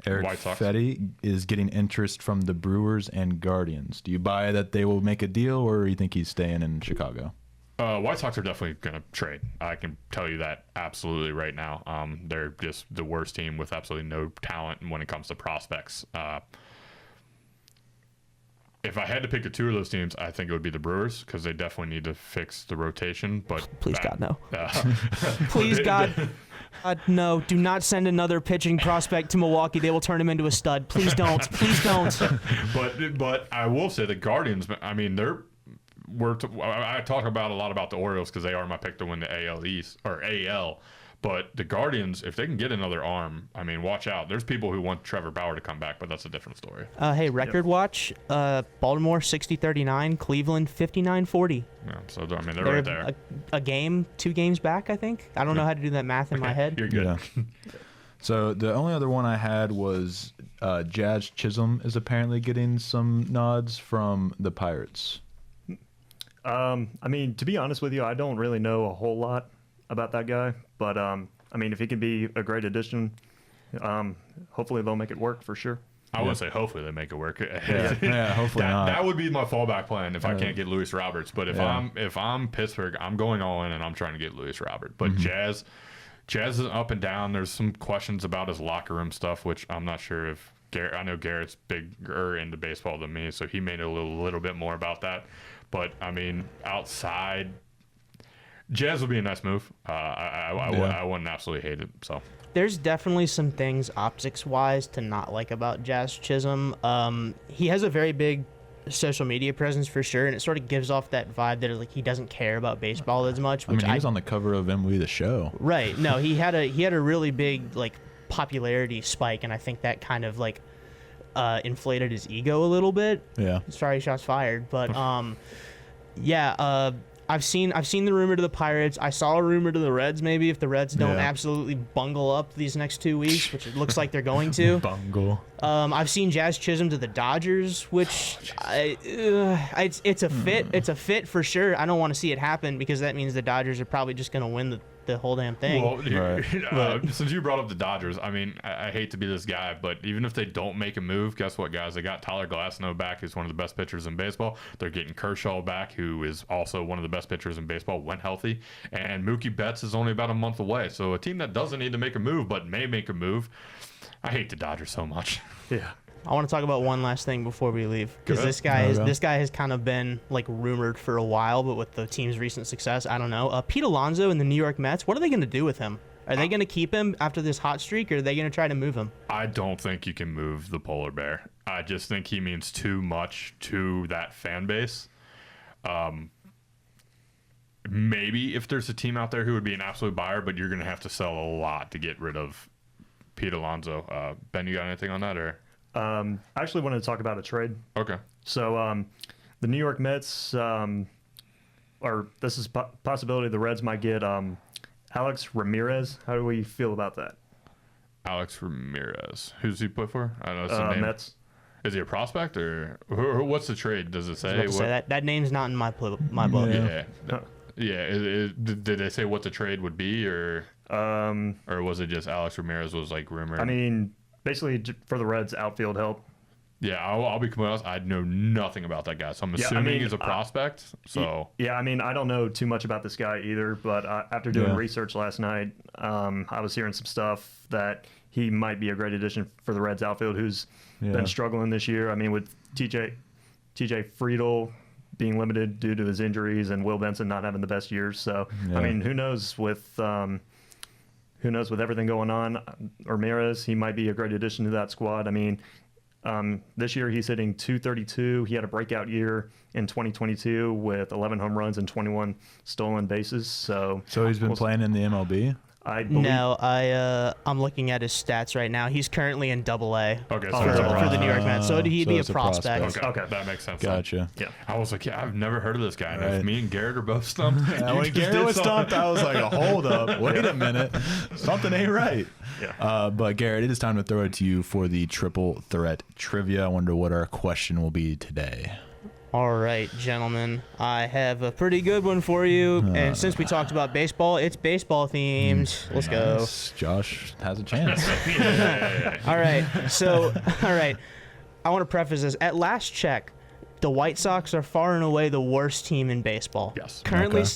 A: Eric Fetty is getting interest from the Brewers and Guardians. Do you buy that they will make a deal, or you think he's staying in Chicago?
B: White Sox are definitely going to trade. I can tell you that absolutely right now. They're just the worst team with absolutely no talent when it comes to prospects. If I had to pick two of those teams, I think it would be the Brewers because they definitely need to fix the rotation. But
D: please, God, no. Please, God. No, do not send another pitching prospect to Milwaukee. They will turn him into a stud. Please don't. Please don't.
B: But I will say the Guardians. I mean, I talk about a lot about the Orioles because they are my pick to win the AL East or AL. But the Guardians, if they can get another arm, I mean, watch out. There's people who want Trevor Bauer to come back, but that's a different story.
D: Hey, record watch. Baltimore 60-39, Cleveland 59-40.
B: Yeah, so I mean, they're right there.
D: A game, 2 games back, I think. I don't know how to do that math in my head.
B: You're good.
A: Yeah. So the only other one I had was Jazz Chisholm is apparently getting some nods from the Pirates.
C: I mean, to be honest with you, I don't really know a whole lot about that guy, but I mean, if he can be a great addition, hopefully they'll make it work for sure.
B: I wouldn't say hopefully they make it work.
A: Yeah, hopefully not.
B: That would be my fallback plan if I can't get Luis Roberts. But if I'm Pittsburgh, I'm going all in and I'm trying to get Luis Robert. But Jazz is up and down. There's some questions about his locker room stuff, which I'm not sure if Garrett. I know Garrett's bigger into baseball than me, so he may know a little bit more about that. But I mean, outside, Jazz would be a nice move. I wouldn't absolutely hate it. So
D: there's definitely some things optics-wise to not like about Jazz Chisholm. He has a very big social media presence for sure, and it sort of gives off that vibe that like he doesn't care about baseball as much. Which
A: I mean, he was on the cover of MLB The Show.
D: Right. No, he had a really big like popularity spike, and I think that kind of like inflated his ego a little bit.
A: Yeah.
D: Sorry, shots fired, but yeah. I've seen the rumor to the Pirates. I saw a rumor to the Reds. Maybe if the Reds don't absolutely bungle up these next 2 weeks, which it looks like they're going to.
A: Bungle.
D: I've seen Jazz Chisholm to the Dodgers, which it's a fit. It's a fit for sure. I don't want to see it happen because that means the Dodgers are probably just going to win the whole damn thing.
B: Well, since you brought up the Dodgers, I mean, I hate to be this guy, but even if they don't make a move, guess what, guys? They got Tyler Glasnow back, who's one of the best pitchers in baseball. They're getting Kershaw back, who is also one of the best pitchers in baseball when healthy. And Mookie Betts is only about a month away. So a team that doesn't need to make a move but may make a move. I hate the Dodgers so much.
C: Yeah.
D: I want to talk about one last thing before we leave because this guy has kind of been like rumored for a while, but with the team's recent success, I don't know. Pete Alonso in the New York Mets. What are they going to do with him? Are they going to keep him after this hot streak, or are they going to try to move him?
B: I don't think you can move the polar bear. I just think he means too much to that fan base. Maybe if there's a team out there who would be an absolute buyer, but you're going to have to sell a lot to get rid of Pete Alonso. Ben, you got anything on that, or?
C: I actually wanted to talk about a trade.
B: Okay.
C: So the New York Mets, or this is possibility the Reds might get Alex Ramirez. How do we feel about that?
B: Alex Ramirez. Who's he put for? I don't know. It's the name.
C: Mets.
B: Is he a prospect or what's the trade? Does it say?
D: That name's not in my book.
B: Yeah. Did they say what the trade would be, or was it just Alex Ramirez was like rumored?
C: I mean, basically for the Reds outfield help.
B: Yeah, I'll be completely honest. I know nothing about that guy, so I'm assuming he's a prospect. So
C: yeah, I mean, I don't know too much about this guy either, but after doing research last night, I was hearing some stuff that he might be a great addition for the Reds outfield, who's been struggling this year. I mean, with TJ Friedel being limited due to his injuries and Will Benson not having the best years. So I mean, who knows with everything going on, Ramirez, he might be a great addition to that squad. I mean, this year he's hitting .232. He had a breakout year in 2022 with 11 home runs and 21 stolen bases. So
A: he's been playing in the MLB?
D: No, I'm looking at his stats right now. He's currently in AA.
B: Okay,
D: for the New York Mets. So he'd be a prospect.
B: Okay, that makes sense.
A: Gotcha.
B: Yeah, I was like, I've never heard of this guy. And if me and Garrett are both stumped.
A: When Garrett was stumped, I was like, hold up, wait a minute, something ain't right.
C: Yeah.
A: But Garrett, it is time to throw it to you for the triple threat trivia. I wonder what our question will be today.
D: All right, gentlemen, I have a pretty good one for you. And since we talked about baseball, it's baseball themed. Let's go.
A: Josh has a chance.
D: All right. I want to preface this. At last check, the White Sox are far and away the worst team in baseball.
B: Yes.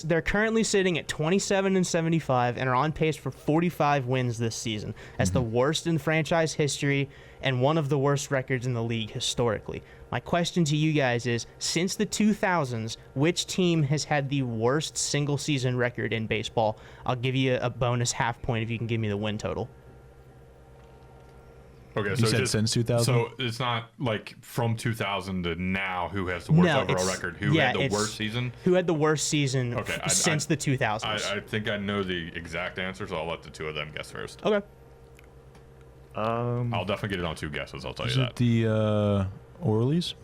D: They're currently sitting at 27-75 and are on pace for 45 wins this season. That's the worst in franchise history and one of the worst records in the league historically. My question to you guys is, since the 2000s, which team has had the worst single-season record in baseball? I'll give you a bonus half point if you can give me the win total.
B: Okay,
A: so you said since 2000?
B: So it's not like from 2000 to now who has the worst overall record. Who had the worst season?
D: Who had the worst season since the 2000s?
B: I think I know the exact answer, so I'll let the two of them guess first.
D: Okay.
B: I'll definitely get it on two guesses, I'll tell you that.
A: Is it the Orioles?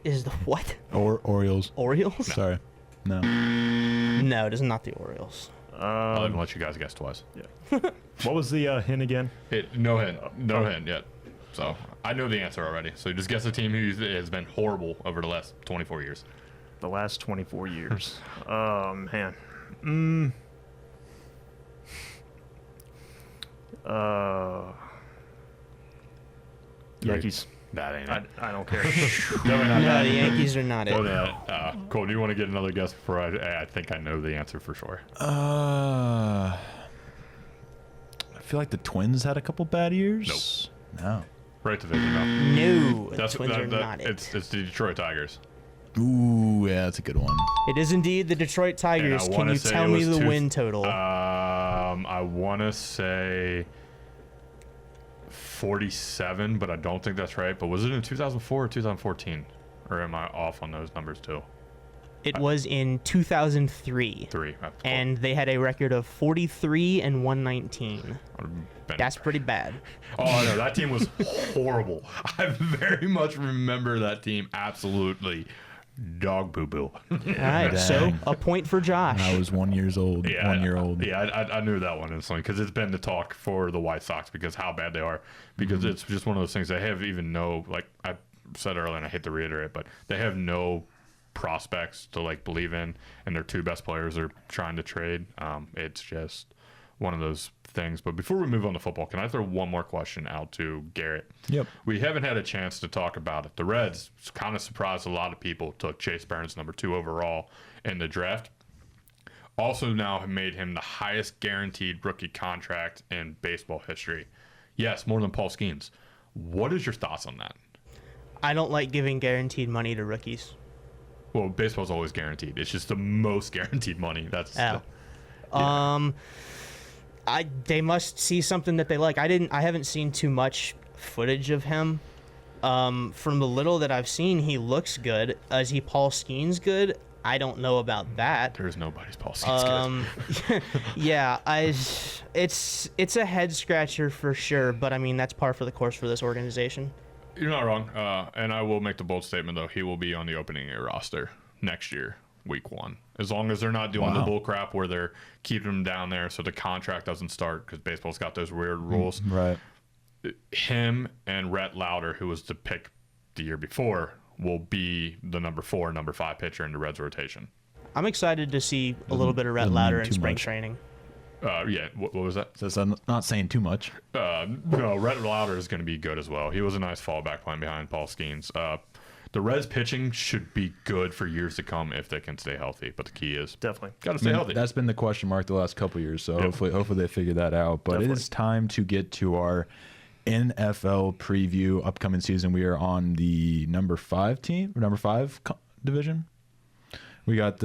D: Is the what?
A: Orioles.
D: Orioles?
A: No. Sorry. No.
D: No, it is not the Orioles.
B: I'll even let you guys guess twice.
C: Yeah. What was the hint again?
B: No hint. No hint yet. So I know the answer already. So just guess a team who has been horrible over the last 24 years.
C: The last 24 years. Man. Yankees.
B: That ain't it.
C: I don't care.
D: No, the Yankees are not it.
B: Cole, do you want to get another guess before I think I know the answer for sure?
A: I feel like the Twins had a couple bad years.
B: Nope.
A: No.
B: Right division, no.
D: No, the Twins are not it.
B: It's the Detroit Tigers.
A: Ooh, yeah, that's a good one.
D: It is indeed the Detroit Tigers. Can you tell me the win total?
B: I want to say 47, but I don't think that's right. But was it in 2004 or 2014? Or am I off on those numbers too?
D: It was in 2003. And they had a record of 43-119. That's pretty bad.
B: Oh, no, that team was horrible. I very much remember that team absolutely dog boo-boo.
D: All right, so a point for Josh.
A: I was 1 year old.
B: Yeah,
A: 1 year old.
B: Yeah, I knew that one instantly because it's been the talk for the White Sox because how bad they are. Because it's just one of those things they have even no, like I said earlier, and I hate to reiterate, but they have no prospects to like believe in, and their two best players are trying to trade. It's just one of those things. But before we move on to football, can I throw one more question out to Garrett?
A: Yep.
B: We haven't had a chance to talk about it. The Reds kind of surprised a lot of people, took Chase Burns number 2 overall in the draft. Also now have made him the highest guaranteed rookie contract in baseball history. Yes, more than Paul Skeens. What is your thoughts on that? I
D: don't like giving guaranteed money to rookies.
B: Well, baseball's always guaranteed. It's just the most guaranteed money. That's
D: they must see something that they like. I haven't seen too much footage of him. From the little that I've seen, he looks good. Is he Paul Skeens good? I don't know about that.
B: There's nobody's Paul Skeens
D: good. Yeah, it's a head scratcher for sure. But I mean, that's par for the course for this organization.
B: You're not wrong. And I will make the bold statement though, he will be on the opening day roster next year. Week 1, as long as they're not doing the bull crap where they're keeping him down there so the contract doesn't start because baseball's got those weird rules.
A: Right.
B: Him and Rhett Lauder, who was the pick the year before, will be the number 4, number 5 pitcher in the Reds rotation.
D: I'm excited to see a little bit of Rhett Lauder in spring training.
B: Yeah, what was that?
A: So I'm not saying too much.
B: No, Rhett Lauder is going to be good as well. He was a nice fallback plan behind Paul Skeens. The Reds pitching should be good for years to come if they can stay healthy. But the key is
C: definitely
B: got to stay healthy.
A: That's been the question mark the last couple of years. So hopefully they figure that out. But it is time to get to our NFL preview. Upcoming season, we are on the number 5 division. We have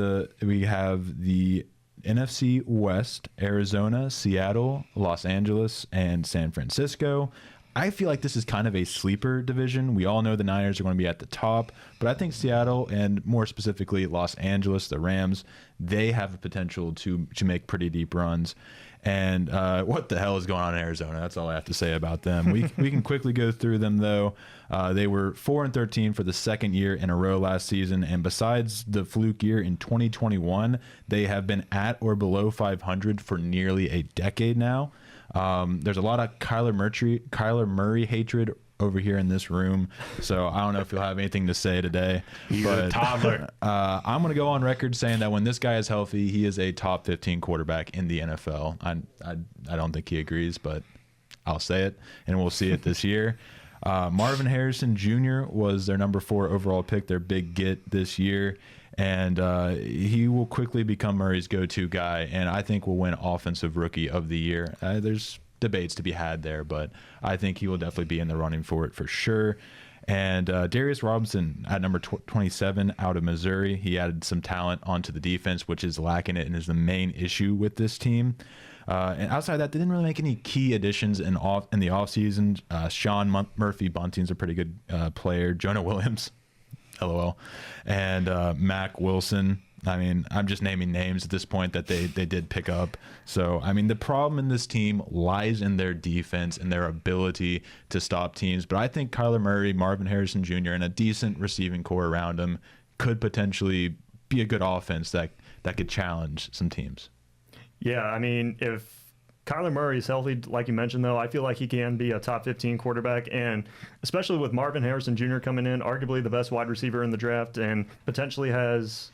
A: the NFC West: Arizona, Seattle, Los Angeles, and San Francisco. I feel like this is kind of a sleeper division. We all know the Niners are going to be at the top, but I think Seattle and more specifically Los Angeles, the Rams, they have the potential to make pretty deep runs. And what the hell is going on in Arizona? That's all I have to say about them. We can quickly go through them though. They were 4-13 for the second year in a row last season, and besides the fluke year in 2021, they have been at or below 500 for nearly a decade now. There's a lot of Kyler Murray hatred over here in this room, so I don't know if you'll have anything to say today.
B: He's a toddler.
A: I'm going to go on record saying that when this guy is healthy, he is a top 15 quarterback in the NFL. I don't think he agrees, but I'll say it, and we'll see it this year. Marvin Harrison Jr. was their number 4 overall pick, their big get this year. And he will quickly become Murray's go-to guy, and I think will win Offensive Rookie of the Year. There's debates to be had there, but I think he will definitely be in the running for it for sure. And Darius Robinson at number 27 out of Missouri. He added some talent onto the defense, which is lacking it and is the main issue with this team. And outside of that, they didn't really make any key additions in the offseason. Sean Murphy-Bunting's a pretty good player. Jonah Williams. LOL. And Mac Wilson. I mean, I'm just naming names at this point that they did pick up. So, I mean, the problem in this team lies in their defense and their ability to stop teams. But I think Kyler Murray, Marvin Harrison Jr., and a decent receiving core around him could potentially be a good offense that could challenge some teams.
C: Yeah, I mean, if Kyler Murray is healthy, like you mentioned, though, I feel like he can be a top 15 quarterback, and especially with Marvin Harrison Jr. coming in, arguably the best wide receiver in the draft, and potentially has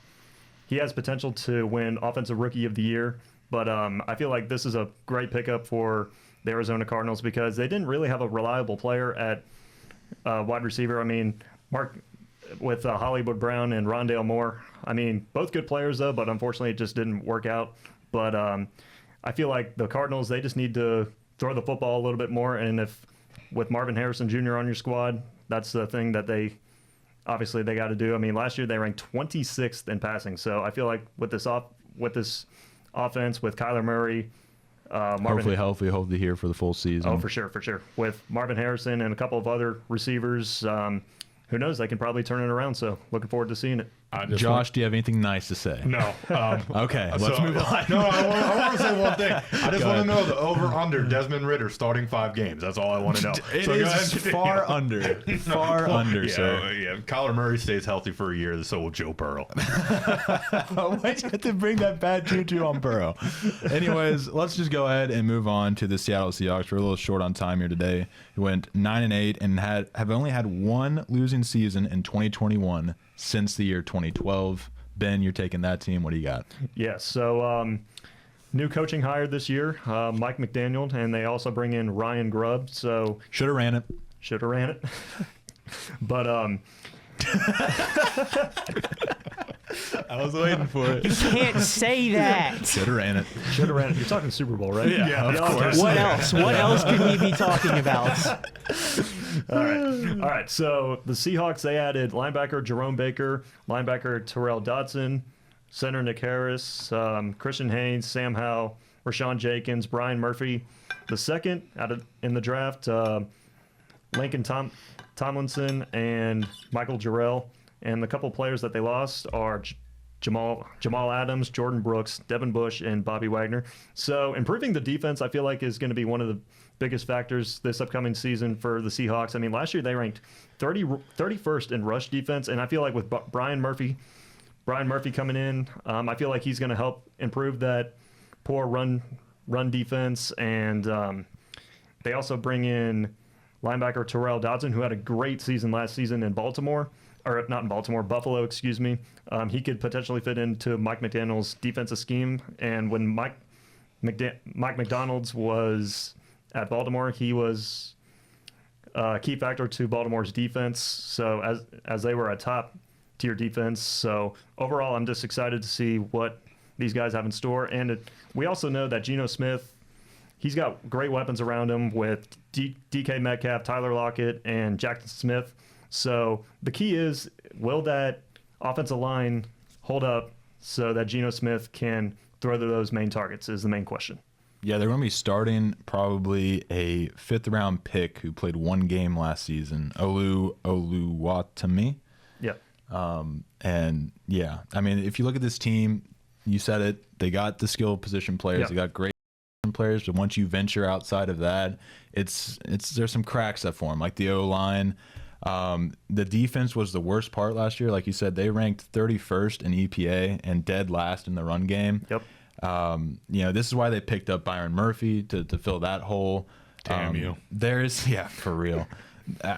C: potential to win Offensive Rookie of the Year. But I feel like this is a great pickup for the Arizona Cardinals because they didn't really have a reliable player at wide receiver. I mean, with Hollywood Brown and Rondale Moore, I mean, both good players, though, but unfortunately it just didn't work out. But I feel like the Cardinals, they just need to throw the football a little bit more. And if with Marvin Harrison Jr. on your squad, that's the thing that they got to do. I mean, last year they ranked 26th in passing. So I feel like with this offense, with Kyler Murray,
A: hopefully healthy here for the full season.
C: Oh, for sure. With Marvin Harrison and a couple of other receivers, who knows? They can probably turn it around. So looking forward to seeing it.
A: Josh, do you have anything nice to say?
B: No.
A: Okay, let's move on.
B: No, I want to say one thing. I just want to know the over-under Desmond Ritter starting 5 games. That's all I want to know.
A: It is far under. Far under, sir.
B: Yeah, Kyler Murray stays healthy for a year, so will Joe Burrow.
A: Why'd you have to bring that bad juju on Burrow? Anyways, let's just go ahead and move on to the Seattle Seahawks. We're a little short on time here today. We went 9-8 and have only had one losing season in 2021 since the year 2012. Ben, you're taking that team. What do you got?
C: Yeah, so new coaching hired this year, Mike McDaniel, and they also bring in Ryan Grubb. So
A: should have ran it.
C: Should have ran it. But
A: I was waiting for it.
D: You can't say that.
A: Should have ran it.
C: Should have ran it. You're talking Super Bowl, right?
B: Yeah, of course.
D: What else? What else could we be talking about?
C: All right. So the Seahawks, they added linebacker Jerome Baker, linebacker Terrell Dodson, center Nick Harris, Christian Haynes, Sam Howell, Rashawn Jenkins, Brian Murphy. The second in the draft, Lincoln Tomlinson and Michael Jarrell. And the couple players that they lost are Jamal Adams, Jordan Brooks, Devin Bush, and Bobby Wagner. So improving the defense, I feel like, is going to be one of the biggest factors this upcoming season for the Seahawks. I mean, last year they ranked 31st in rush defense, and I feel like with Brian Murphy coming in, I feel like he's going to help improve that poor run defense. And they also bring in linebacker Terrell Dodson, who had a great season last season in Baltimore. Or not in Baltimore, Buffalo, excuse me. He could potentially fit into Mike McDaniel's defensive scheme. And when Mike McDonald's was at Baltimore, he was a key factor to Baltimore's defense. So as they were a top tier defense. So overall, I'm just excited to see what these guys have in store. And we also know that Geno Smith, he's got great weapons around him with DK Metcalf, Tyler Lockett, and Jackson Smith. So the key is, will that offensive line hold up so that Geno Smith can throw to those main targets is the main question.
A: Yeah, they're going to be starting probably a 5th-round pick who played one game last season, Oluwatimi.
C: Yeah.
A: And, yeah, I mean, if you look at this team, you said it, they got the skill position players. Yeah. They got great players. But once you venture outside of that, there's some cracks that form, like the O-line. The defense was the worst part last year. Like you said, they ranked 31st in EPA and dead last in the run game.
C: Yep.
A: This is why they picked up Byron Murphy to fill that hole.
B: Damn you.
A: For real.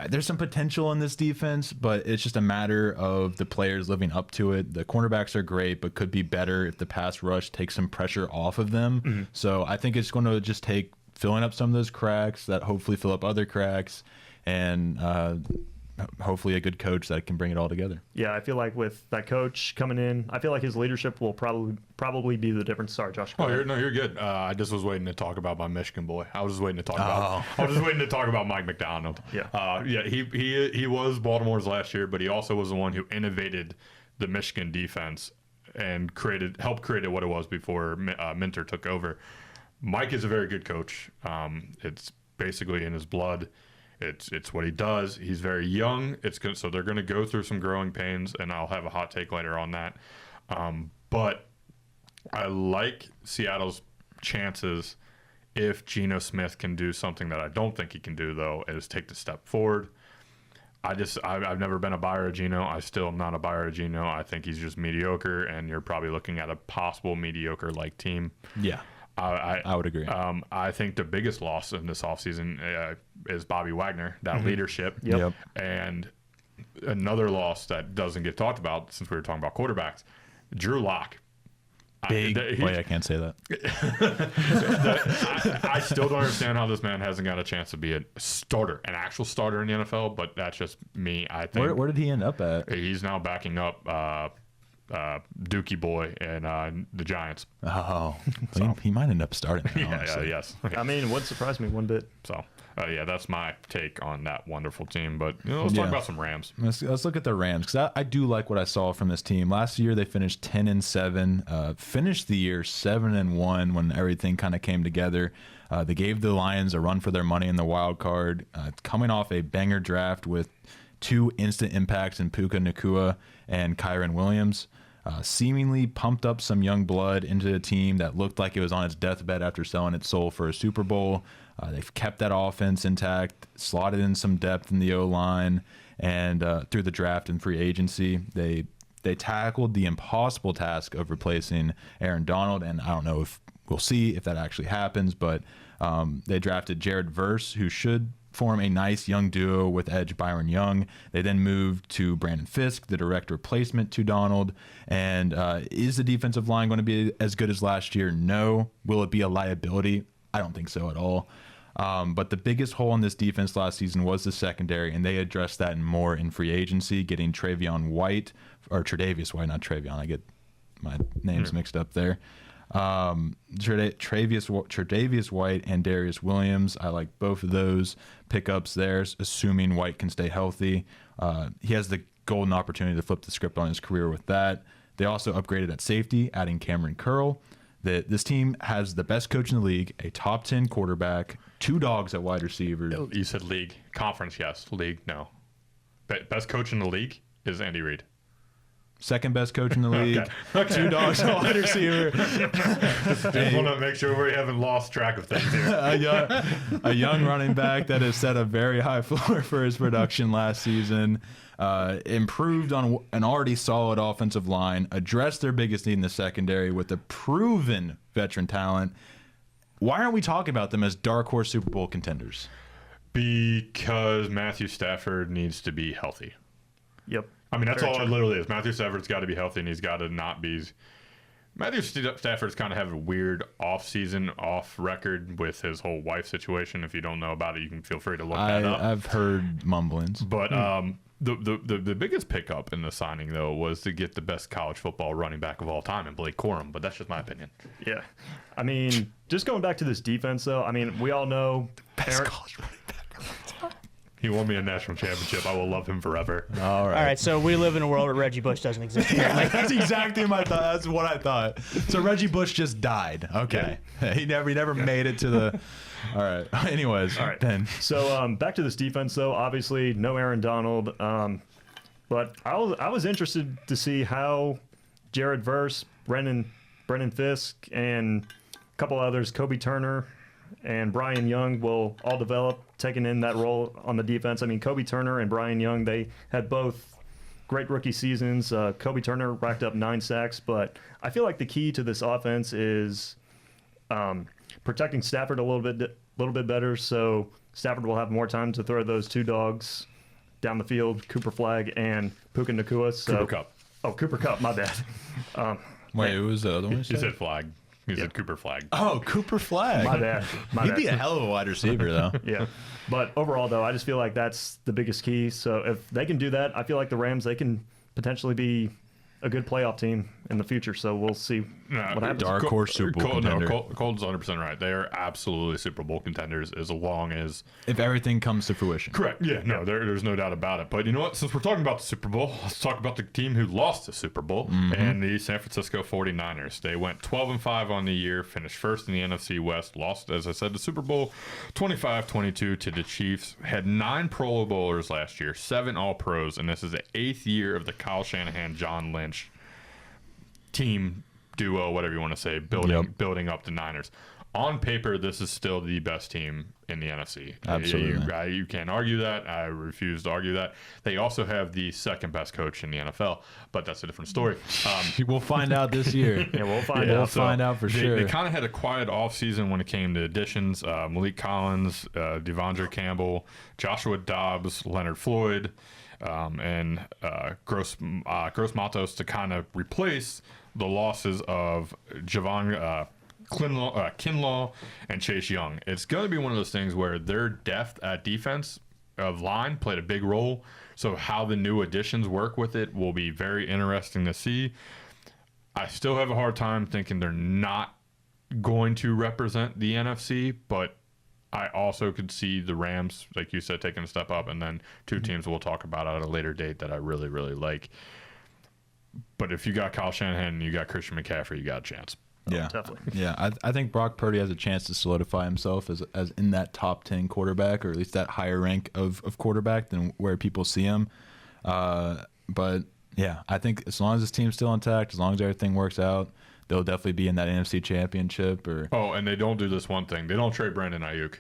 A: There's some potential in this defense, but it's just a matter of the players living up to it. The cornerbacks are great, but could be better if the pass rush takes some pressure off of them. Mm-hmm. So I think it's going to just take filling up some of those cracks that hopefully fill up other cracks, and hopefully a good coach that can bring it all together.
C: Yeah, I feel like with that coach coming in, I feel like his leadership will probably be the difference. Sorry, Josh.
B: You're good. I just was waiting to talk about my Michigan boy. I was just waiting to talk about Mike McDonald.
C: Yeah.
B: He was Baltimore's last year, but he also was the one who innovated the Michigan defense and helped create what it was before Minter took over. Mike is a very good coach. It's basically in his blood. It's what he does. He's very young. So they're going to go through some growing pains, and I'll have a hot take later on that. But I like Seattle's chances if Geno Smith can do something that I don't think he can do, though, is take the step forward. I've never been a buyer of Geno. I still am not a buyer of Geno. I think he's just mediocre, and you're probably looking at a possible mediocre-like team.
A: Yeah. I would agree.
B: I think the biggest loss in this offseason is Bobby Wagner, that leadership.
C: Yep.
B: And another loss that doesn't get talked about, since we were talking about quarterbacks, Drew Lock.
A: I can't say that.
B: I still don't understand how this man hasn't got a chance to be an actual starter in the NFL, but that's just me. I think.
A: Where did he end up at?
B: He's now backing up Dookie boy and the Giants.
A: Oh, so he might end up starting.
B: Yes.
C: I mean, it wouldn't surprise me one bit.
B: So, that's my take on that wonderful team. But let's talk about some Rams.
A: Let's look at the Rams, because I do like what I saw from this team. Last year they finished 10-7, finished the year 7-1 when everything kind of came together. They gave the Lions a run for their money in the wild card, coming off a banger draft with 2 instant impacts in Puka Nacua and Kyron Williams. Seemingly pumped up some young blood into a team that looked like it was on its deathbed after selling its soul for a Super Bowl. They've kept that offense intact, slotted in some depth in the O-line, and through the draft and free agency, they tackled the impossible task of replacing Aaron Donald, and I don't know if we'll see if that actually happens, but they drafted Jared Verse, who should form a nice young duo with edge Byron Young. They then moved to Brandon Fisk, the direct replacement to Donald. And is the defensive line going to be as good as last year? No. Will it be a liability? I don't think so at all. But the biggest hole in this defense last season was the secondary, and they addressed that more in free agency, getting Tre'Davious White, not Travion. I get my names mixed up there. Tre'Davious White and Darius Williams. I like both of those pickups there, assuming White can stay healthy. He has the golden opportunity to flip the script on his career with that. They also upgraded at safety, adding Cameron Curl. This team has the best coach in the league, a top 10 quarterback, 2 dogs at wide receiver.
B: You said league. Conference, yes. League, no. Best coach in the league is Andy Reid.
A: Second best coach in the league. Okay. 2 dogs at wide receiver.
B: Just want to make sure we haven't lost track of things here.
A: A young running back that has set a very high floor for his production last season. Improved on an already solid offensive line. Addressed their biggest need in the secondary with a proven veteran talent. Why aren't we talking about them as dark horse Super Bowl contenders?
B: Because Matthew Stafford needs to be healthy.
C: Yep.
B: I mean, that's all it literally is. Matthew Stafford's got to be healthy, and he's got to not be. Matthew Stafford's kind of have a weird off-season, off-record with his whole wife situation. If you don't know about it, you can feel free to look that up.
A: I've heard mumblings.
B: But the biggest pickup in the signing, though, was to get the best college football running back of all time in Blake Corum. But that's just my opinion.
C: Yeah. I mean, just going back to this defense, though, I mean, we all know
A: Best college running back of all time.
B: He won me a national championship. I will love him forever.
A: All
D: right, so we live in a world where Reggie Bush doesn't exist.
A: That's exactly my thought. That's what I thought. So Reggie Bush just died. Okay. Yeah. He never made it to the. All right. Anyways.
C: All right.
A: Ben.
C: So back to this defense, though. Obviously, no Aaron Donald. But I was interested to see how Jared Verse, Brendan Fisk, and a couple others, Kobe Turner and Brian Young, will all develop, taking in that role on the defense. I mean, Kobe Turner and Brian Young, they had both great rookie seasons. Kobe Turner racked up 9 sacks, but I feel like the key to this offense is protecting Stafford a little bit better, so Stafford will have more time to throw those 2 dogs down the field, Cooper Flagg and Puka Nacua.
B: Cooper Kupp.
C: Oh, Cooper Kupp, my bad.
A: Wait, who was the other one?
B: He said Flagg. He said Cooper Flagg.
A: Oh, Cooper Flagg.
C: My bad.
A: He'd be a hell of a wide receiver, though.
C: Yeah. But overall, though, I just feel like that's the biggest key. So if they can do that, I feel like the Rams, they can potentially be a good playoff team in the future. So we'll see what happens.
A: Dark horse Super Bowl contender.
B: Colton's 100% right. They are absolutely Super Bowl contenders as long as...
A: if everything comes to fruition.
B: Correct. Yeah, no, there's no doubt about it. But you know what? Since we're talking about the Super Bowl, let's talk about the team who lost the Super Bowl, and the San Francisco 49ers. They went 12-5 on the year, finished first in the NFC West, lost, as I said, the Super Bowl 25-22 to the Chiefs, had 9 Pro Bowlers last year, 7 All-Pros, and this is the 8th year of the Kyle Shanahan, John Lynch team duo, whatever you want to say, building up the Niners. On paper, this is still the best team in the NFC.
A: Absolutely.
B: You can't argue that. I refuse to argue that. They also have the second best coach in the NFL, but that's a different story.
A: We'll find out this year.
C: Yeah, we'll find out.
A: We'll find out for sure.
B: They kind of had a quiet offseason when it came to additions. Malik Collins, Devondre Campbell, Joshua Dobbs, Leonard Floyd, and Gross Matos to kind of replace the losses of Javon Kinlaw and Chase Young. It's going to be one of those things where their depth at defense of line played a big role. So how the new additions work with it will be very interesting to see. I still have a hard time thinking they're not going to represent the NFC, but I also could see the Rams, like you said, taking a step up, and then 2 teams we'll talk about at a later date that I really, really like. But if you got Kyle Shanahan and you got Christian McCaffrey, you got a chance.
A: Yeah,
C: definitely.
A: Yeah, I think Brock Purdy has a chance to solidify himself as in that top 10 quarterback, or at least that higher rank of quarterback than where people see him. But Yeah, I think as long as this team's still intact, as long as everything works out, they'll definitely be in that NFC Championship.
B: And they don't do this one thing. They don't trade Brandon Ayuk.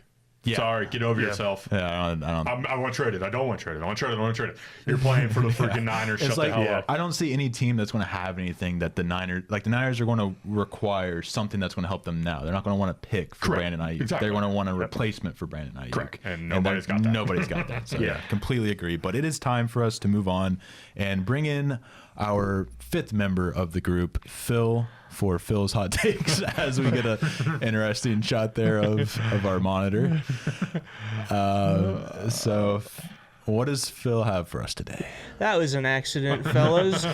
A: Yeah.
B: Sorry, get over yourself.
A: Yeah, I don't.
B: I want to trade it. I don't want to trade it. I want to trade it. I want to trade it. You're playing for the freaking Niners.
A: It's
B: Shut
A: like,
B: the hell up.
A: I don't see any team that's going to have anything that the Niners are going to require something that's going to help them now. They're not going to want to pick for Brandon Ayuk.
B: Exactly.
A: They're going to want a replacement for Brandon Ayuk.
B: Correct. And nobody's got that.
A: Nobody's got that. So yeah, completely agree. But it is time for us to move on and bring in our 5th member of the group, Phil, for Phil's hot takes as we get an interesting shot there of our monitor. So what does Phil have for us today?
D: That was an accident, fellas.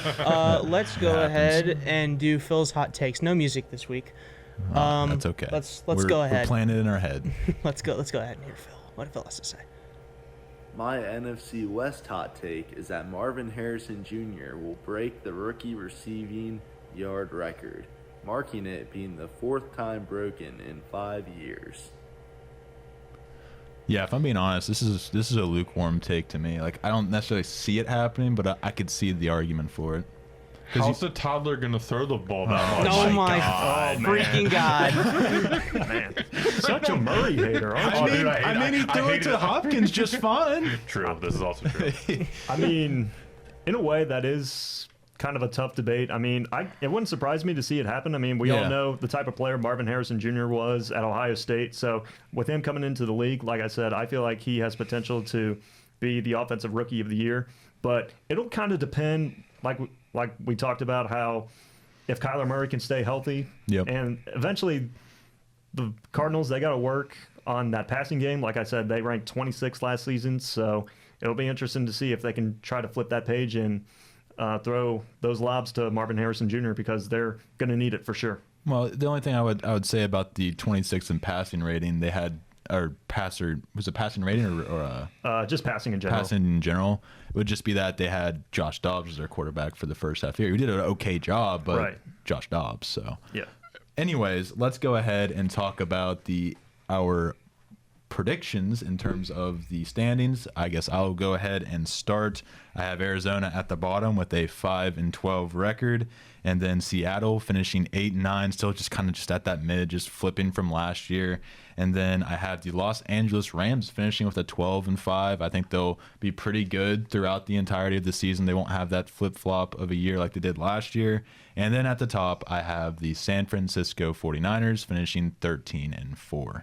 D: Let's go ahead and do Phil's hot takes. No music this week.
A: That's okay.
D: Let's go ahead.
A: We're playing it in our head.
D: Let's go ahead and hear Phil. What did Phil has to say?
E: My NFC West hot take is that Marvin Harrison Jr. will break the rookie receiving yard record, marking it being the 4th time broken in 5 years.
A: Yeah, if I'm being honest, this is a lukewarm take to me. Like, I don't necessarily see it happening, but I could see the argument for it.
B: How's the toddler going to throw the ball that much?
D: Oh my freaking God.
C: Man, such a Murray hater, aren't you?
A: I mean, he threw it to Hopkins just fine.
B: True. This is also true.
C: I mean, in a way, that is kind of a tough debate. I mean, it wouldn't surprise me to see it happen. I mean, we all know the type of player Marvin Harrison Jr. was at Ohio State. So with him coming into the league, like I said, I feel like he has potential to be the offensive rookie of the year. But it'll kind of depend, like we talked about, how if Kyler Murray can stay healthy.
A: Yep.
C: And eventually the Cardinals, they got to work on that passing game. Like I said, they ranked 26th last season. So it'll be interesting to see if they can try to flip that page and throw those lobs to Marvin Harrison Jr. because they're going to need it for sure.
A: Well, the only thing I would say about the 26th in passing rating, they had, or passer, was it passing rating or
C: just passing in general?
A: Passing in general. It would just be that they had Josh Dobbs as their quarterback for the first half year. He did an okay job, but Josh Dobbs. So
C: yeah.
A: Anyways, let's go ahead and talk about our predictions in terms of the standings. I guess I'll go ahead and start. I have Arizona at the bottom with a 5-12 record, and then Seattle finishing 8-9, still just kind of just at that mid, just flipping from last year. And then I have the Los Angeles Rams finishing with a 12-5. I think they'll be pretty good throughout the entirety of the season. They won't have that flip-flop of a year like they did last year. And then at the top, I have the San Francisco 49ers finishing 13-4.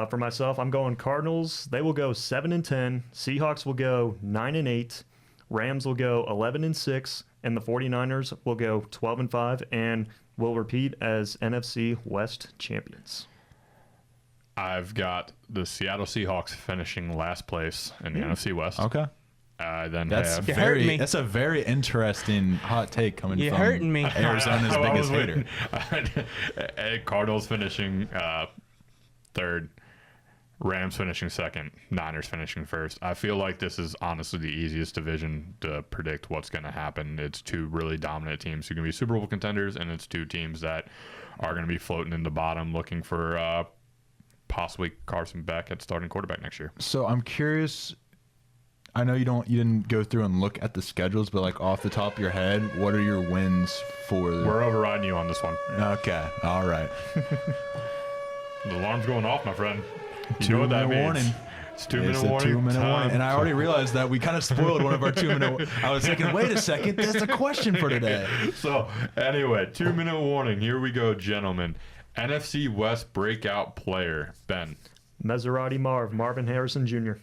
C: For myself, I'm going Cardinals. They will go 7-10. Seahawks will go 9-8. Rams will go 11-6, and the 49ers will go 12-5, and will repeat as NFC West champions.
B: I've got the Seattle Seahawks finishing last place in the NFC West.
A: Okay.
B: That's
A: that's a very interesting hot take coming from
D: hurting me.
A: Arizona's biggest hater.
B: Cardinals finishing third, Rams finishing second, Niners finishing first. I feel like this is honestly the easiest division to predict what's going to happen. It's two really dominant teams who can be Super Bowl contenders, and it's two teams that are going to be floating in the bottom looking for possibly Carson Beck at starting quarterback next year.
A: So I'm curious. I know you didn't go through and look at the schedules, but like off the top of your head, what are your wins for?
B: We're overriding you on this one.
A: Okay, all right.
B: The alarm's going off, my friend. You
A: 2
B: know what that
A: minute
B: means.
A: warning.
B: It's 2 minute warning.
A: 2 minute
B: time.
A: warning. And I already realized that we kind of spoiled one of our 2 minute. I was thinking, wait a second, that's a question for today.
B: So anyway, 2 minute warning. Here we go, gentlemen. NFC West breakout player, Ben.
C: Maserati Marvin Harrison Jr.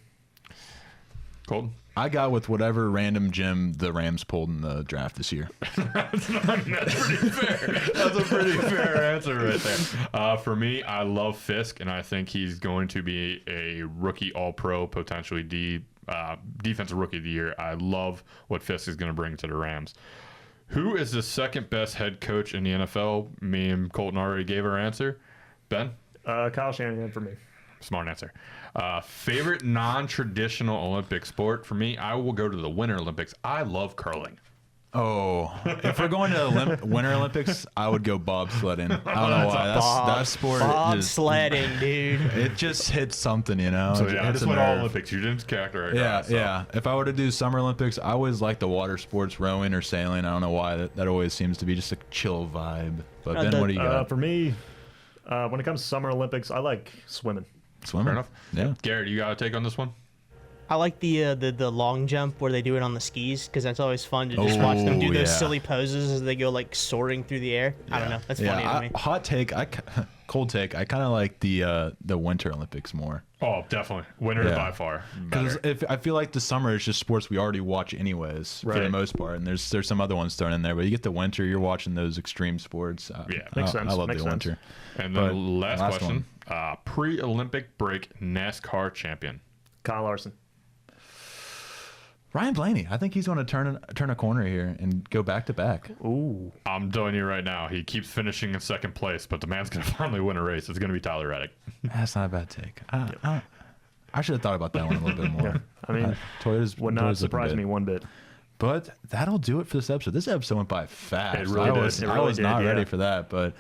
B: Colton.
A: I got with whatever random gem the Rams pulled in the draft this year.
B: That's pretty fair. That's a pretty fair answer right there. For me, I love Fisk, and I think he's going to be a rookie All-Pro, potentially defensive rookie of the year. I love what Fisk is going to bring to the Rams. Who is the second best head coach in the NFL? Me and Colton already gave our answer. Ben?
C: Kyle Shanahan for me.
B: Smart answer. Favorite non-traditional Olympic sport? For me, I will go to the Winter Olympics. I love curling.
A: Oh, if we're going to Winter Olympics, I would go bobsledding. I don't know why. That sport.
D: Bobsledding, dude.
A: It just hits something, you know.
B: So yeah,
A: it's
B: this went all Olympics. You didn't characterize.
A: Yeah,
B: so.
A: yeah. If I were to do Summer Olympics, I always like the water sports, rowing or sailing. I don't know why. That always seems to be just a chill vibe. But Ben, what do you got?
C: For me, when it comes to Summer Olympics, I like swimming.
A: Swimming.
B: Fair enough.
A: Yeah.
B: Garrett, you got a take on this one?
D: I like the long jump where they do it on the skis because that's always fun to just watch them do those silly poses as they go like soaring through the air. I don't know. That's funny to me.
A: Hot take. Cold take. I kind of like the Winter Olympics more.
B: Oh, definitely. Winter by far.
A: Because I feel like the summer is just sports we already watch anyways for the most part, and there's some other ones thrown in there. But you get the winter, you're watching those extreme sports.
C: Makes sense.
A: I love
C: Makes
A: the
C: sense.
A: winter.
B: And then last question: pre-Olympic break NASCAR champion.
C: Kyle Larson.
A: Ryan Blaney. I think he's going to turn a corner here and go back to back.
C: Ooh.
B: I'm telling you right now, he keeps finishing in second place, but the man's going to finally win a race. It's going to be Tyler Reddick.
A: That's not a bad take. I should have thought about that one a little bit more.
C: Yeah. I mean, would not surprise me one bit.
A: But that'll do it for this episode. This episode went by fast.
B: It really did.
A: I was not ready for that. But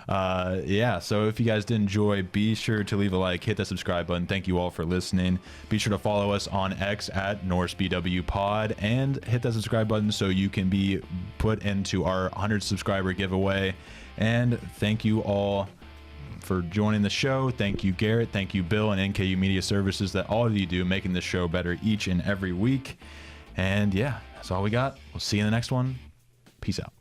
A: so if you guys did enjoy, be sure to leave a like, hit that subscribe button. Thank you all for listening. Be sure to follow us on X at NorseBWPod and hit that subscribe button so you can be put into our 100 subscriber giveaway. And thank you all for joining the show. Thank you, Garrett. Thank you, Bill, and NKU Media Services, that all of you do, making this show better each and every week. And yeah, that's all we got. We'll see you in the next one. Peace out.